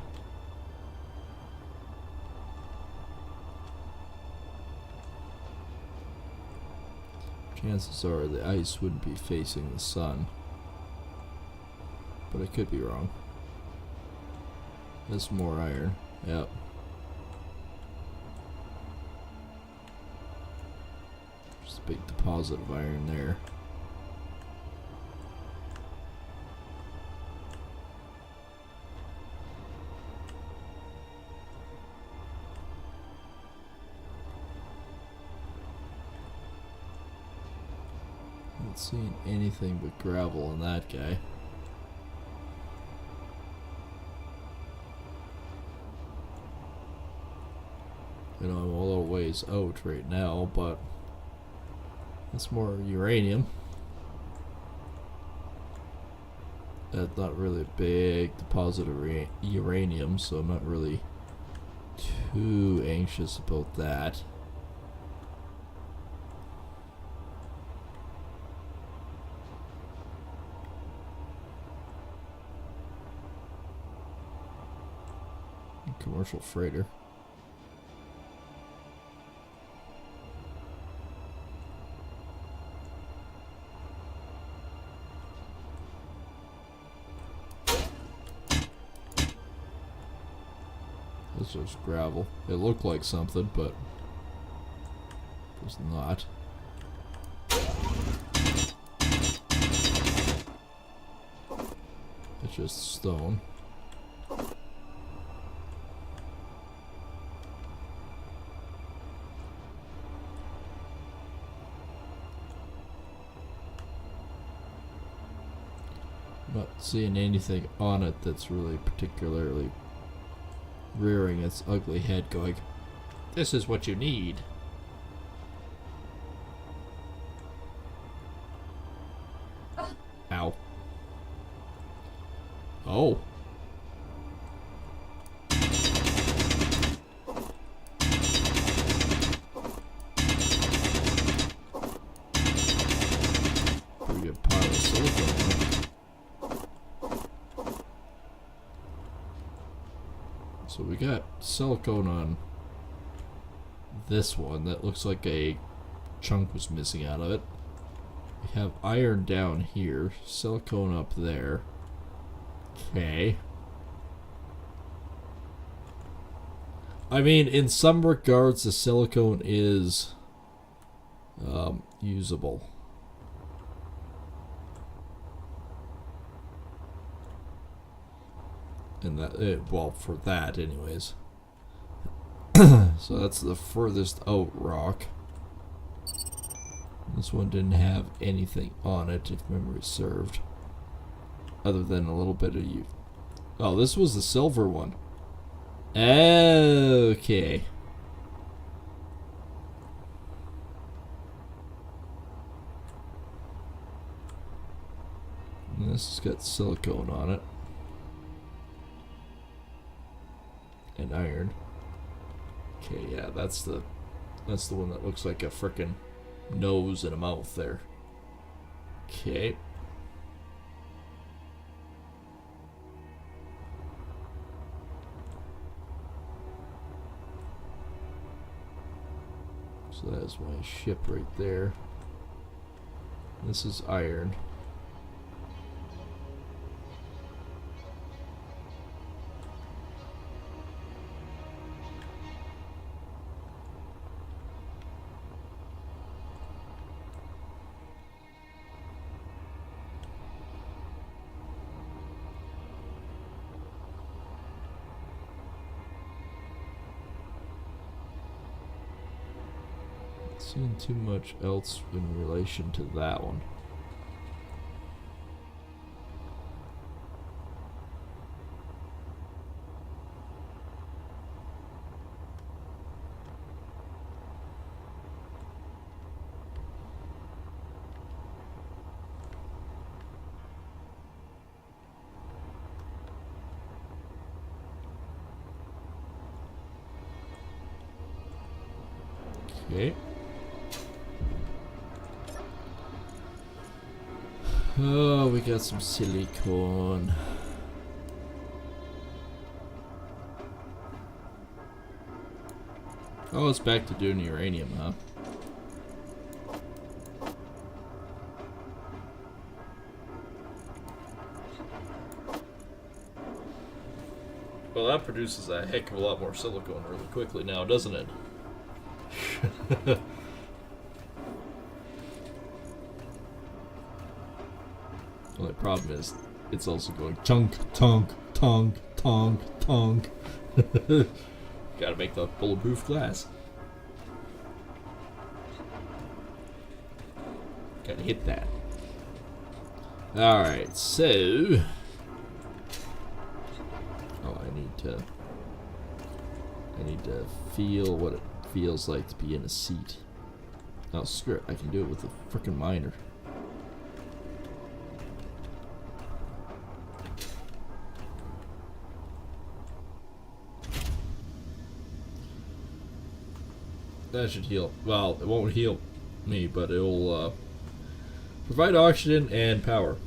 Chances are the ice wouldn't be facing the sun, but I could be wrong. There's more iron. Yep. Just a big deposit of iron there. Not seeing anything but gravel on that guy. You know, I'm a little ways out right now, but that's more uranium. That's not really a big deposit of uranium, so I'm not really too anxious about that. Commercial freighter. This was gravel. It looked like something, but it was not. It's just stone. Not seeing anything on it that's really particularly rearing its ugly head going, "This is what you need." Ow. Oh. Pretty good pile of silicone. So we got silicone on this one. That looks like a chunk was missing out of it. We have iron down here. Silicone up there. Okay. I mean, in some regards, the silicone is usable. And that, well, for that anyways. So that's the furthest out rock. This one didn't have anything on it, if memory served, other than a little bit of you. Oh, this was the silver one. Okay. And this has got silicone on it. And iron. Okay, yeah, that's the one that looks like a frickin' nose and a mouth there. Okay. So that is my ship right there. This is iron. Seeing too much else in relation to that one. Okay. Oh, we got some silicone. Oh, it's back to doing uranium, huh? Well, that produces a heck of a lot more silicone really quickly now, doesn't it? Well, the problem is, it's also going chunk, tunk, tunk, tunk, tunk. Gotta make the bulletproof glass. Gotta hit that. Alright, so... Oh, I need to feel what it feels like to be in a seat. Oh, screw it. I can do it with a frickin' miner. That should heal. Well, it won't heal me, but it'll provide oxygen and power.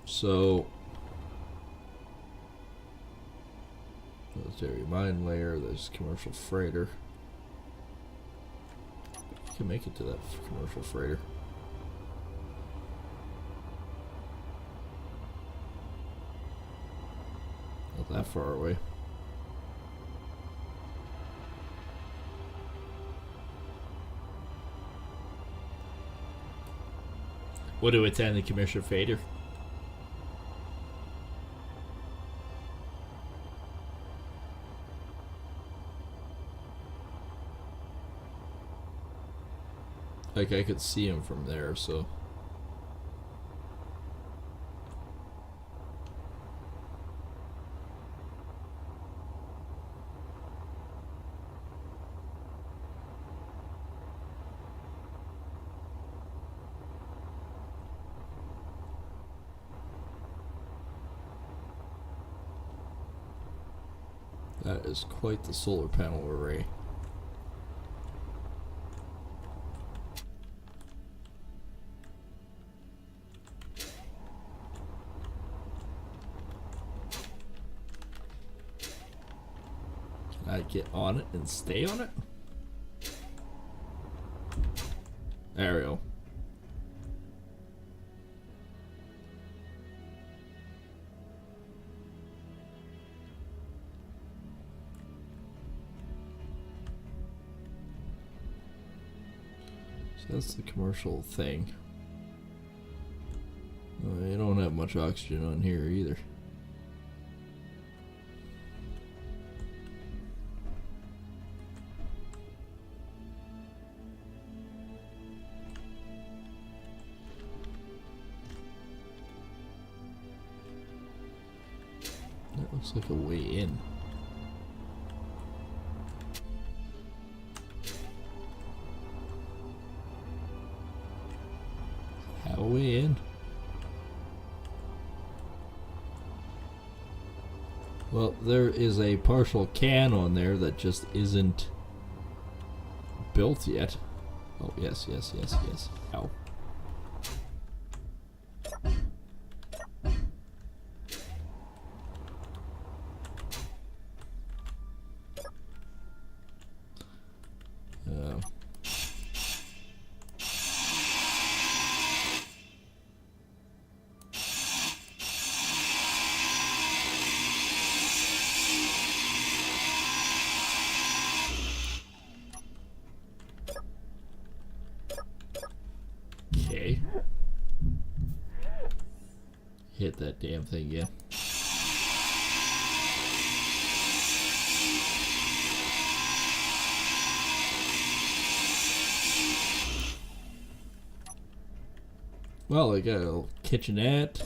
So, military mine layer, there's commercial freighter. You can make it to that commercial freighter. Not that far away. What do we attend the commercial freighter? Like, I could see him from there, so... That is quite the solar panel array. Can I get on it and stay on it? There we go. That's the commercial thing. You don't have much oxygen on here either. That looks like a way in. A way in. Well, there is a partial can on there that just isn't built yet. Oh, yes, yes, yes, yes. Ow. Okay. Hit that damn thing again. Well, I got a little kitchenette.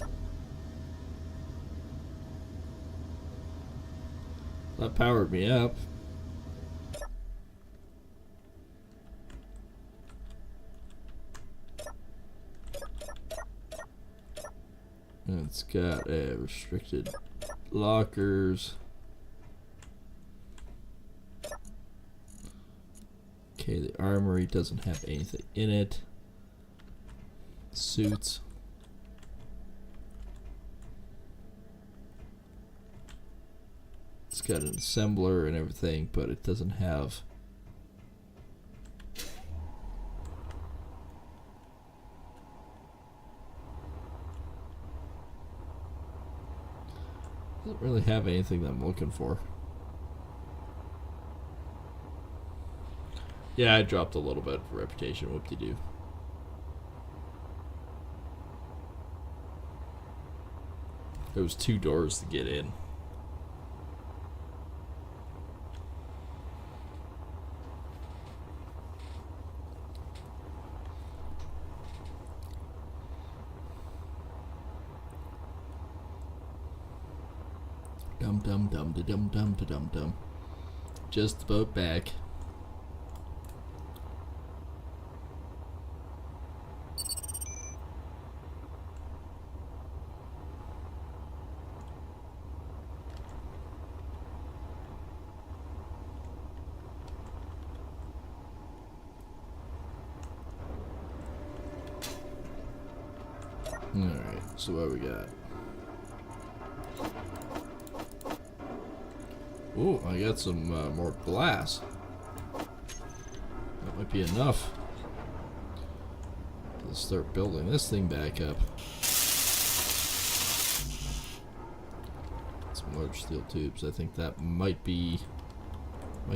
That powered me up. And it's got restricted lockers. Okay, the armory doesn't have anything in it. Suits. It's got an assembler and everything, but it doesn't have doesn't really have anything that I'm looking for. Yeah, I dropped a little bit for reputation. Whoop-de-doo. There was 2 doors to get in. Dum dum dum da dum dum da dum dum. Just about back. Alright, so what we got? Ooh, I got some more glass. That might be enough. Let's start building this thing back up. Some large steel tubes. I think that might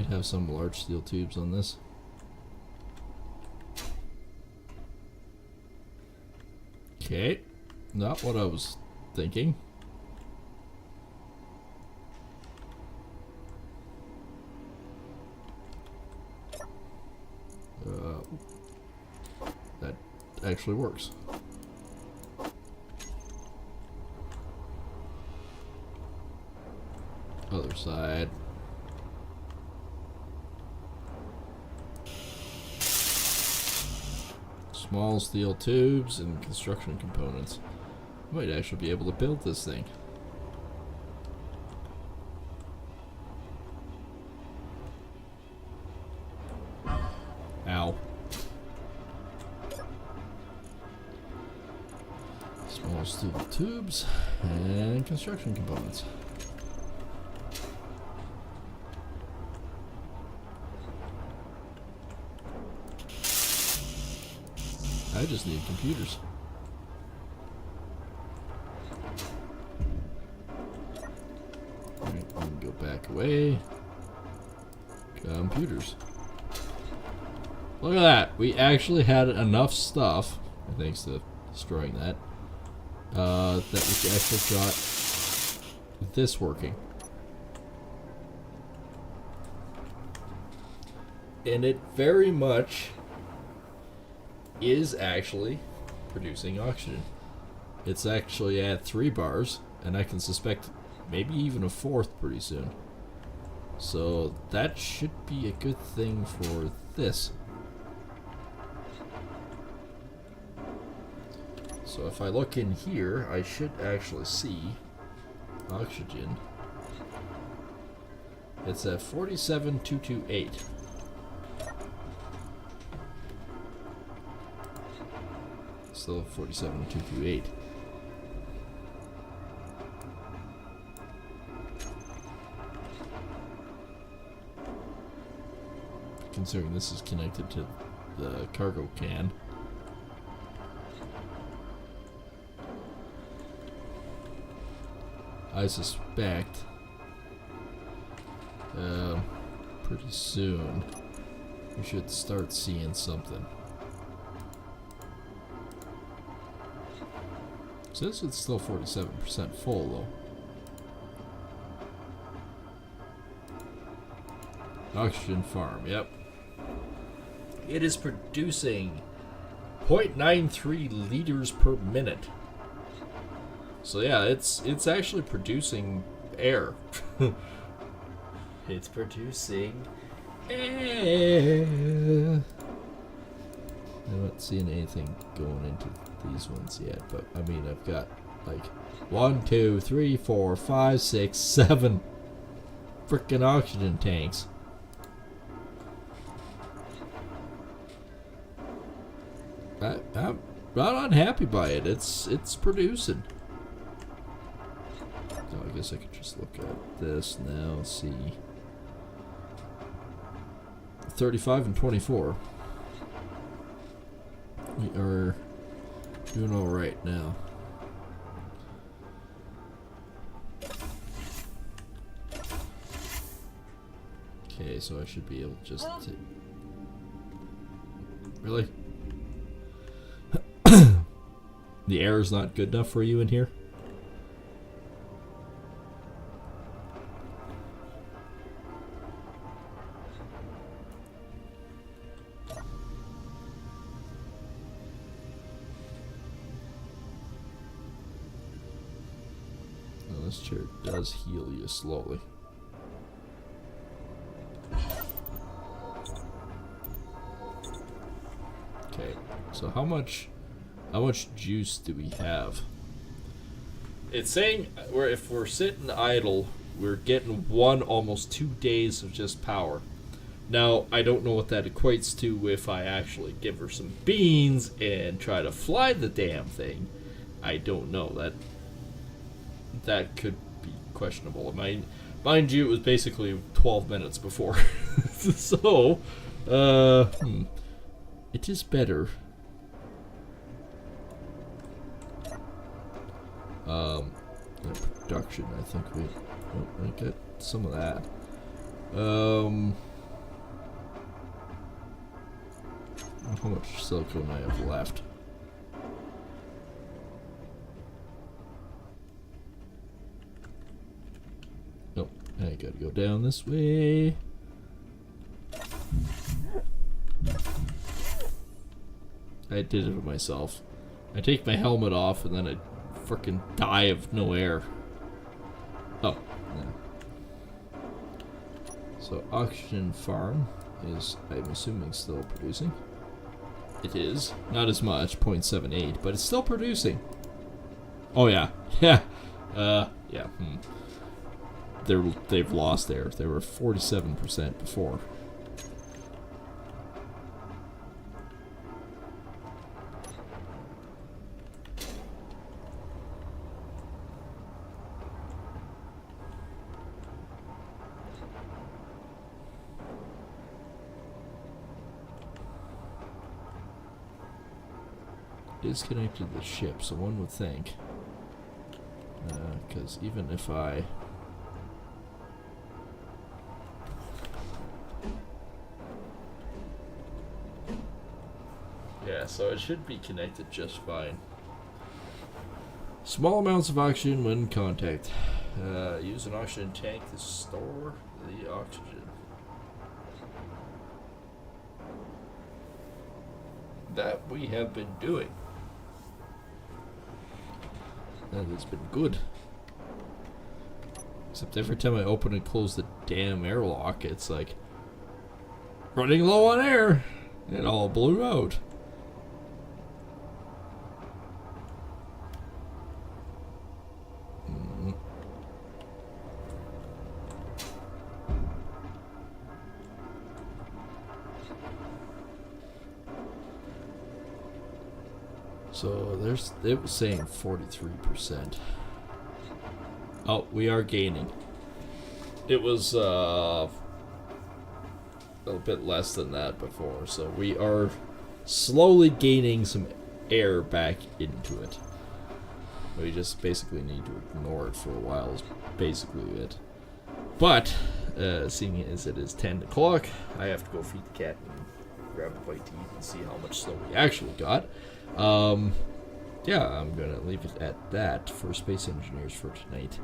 have some large steel tubes on this. Okay, not what I was thinking. That actually works. Other side. Small steel tubes and construction components. Might actually be able to build this thing. Ow. Small steel tubes and construction components. I just need computers. Alright, we can go back away. Computers. Look at that. We actually had enough stuff, thanks to destroying that, that we actually got this working. And it very much is actually producing oxygen. It's actually at 3 bars, and I can suspect maybe even a 4th pretty soon. So that should be a good thing for this. So if I look in here, I should actually see oxygen. It's at 47,228. Still 47,228. Considering this is connected to the cargo can. I suspect pretty soon we should start seeing something. Says it's still 47% full though. Oxygen farm, yep. It is producing 0.93 liters per minute. So yeah, it's actually producing air. It's producing air. I'm not seeing anything going into these ones yet, but I mean I've got like 1, 2, 3, 4, 5, 6, 7 freaking oxygen tanks. I'm not unhappy by it. It's producing. So I guess I could just look at this now and see. 35 and 24. We are doing all right now. Okay, so I should be able just to... Really? The air is not good enough for you in here? Oh, this chair does heal you slowly. Okay, so how much juice do we have? It's saying if we're sitting idle, we're getting almost 2 days of just power. Now, I don't know what that equates to if I actually give her some beans and try to fly the damn thing. I don't know. That could be questionable. Mind you, it was basically 12 minutes before. So, it is better. Production, I think I get some of that. How much silicone I have left? Nope, I gotta go down this way. I did it myself. I take my helmet off and then I frickin' die of no air. Oh, yeah. So oxygen farm is, I'm assuming, still producing. It is. Not as much, 0.78, but it's still producing. Oh yeah. Yeah. Yeah. They've lost air. They were 47% before. Is connected to the ship, so one would think. Because even if I... Yeah, so it should be connected just fine. Small amounts of oxygen when in contact. Use an oxygen tank to store the oxygen. That we have been doing. That has been good. Except every time I open and close the damn airlock, it's like running low on air. It all blew out. So it was saying 43%. Oh, we are gaining. It was a bit less than that before, so we are slowly gaining some air back into it. We just basically need to ignore it for a while is basically it. But, seeing as it is 10 o'clock, I have to go feed the cat and grab a bite to eat and see how much snow we actually got. yeah, I'm going to leave it at that for Space Engineers for tonight.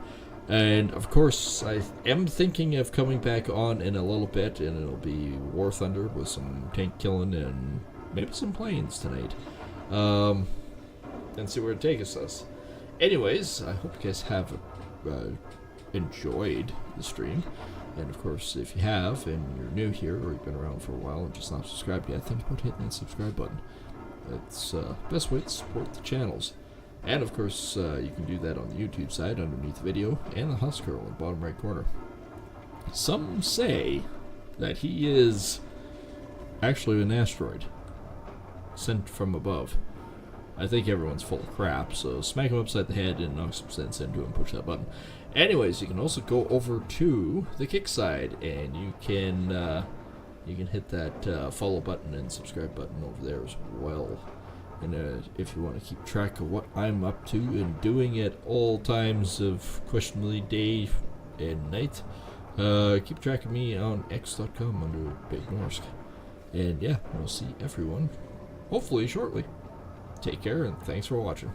And, of course, I am thinking of coming back on in a little bit, and it'll be War Thunder with some tank killing and maybe some planes tonight. And see where it takes us. Anyways, I hope you guys have enjoyed the stream. And, of course, if you have, and you're new here, or you've been around for a while and just not subscribed yet, think about hitting that subscribe button. It's the best way to support the channels. And, of course, you can do that on the YouTube side underneath the video and the Husker in the bottom right corner. Some say that he is actually an asteroid sent from above. I think everyone's full of crap, so smack him upside the head and knock some sense into him, push that button. Anyways, you can also go over to the Kick side, and you can hit that follow button and subscribe button over there as well. And if you want to keep track of what I'm up to and doing at all times of questionably day and night, keep track of me on x.com under Big Norsk. And yeah, we'll see everyone hopefully shortly. Take care and thanks for watching.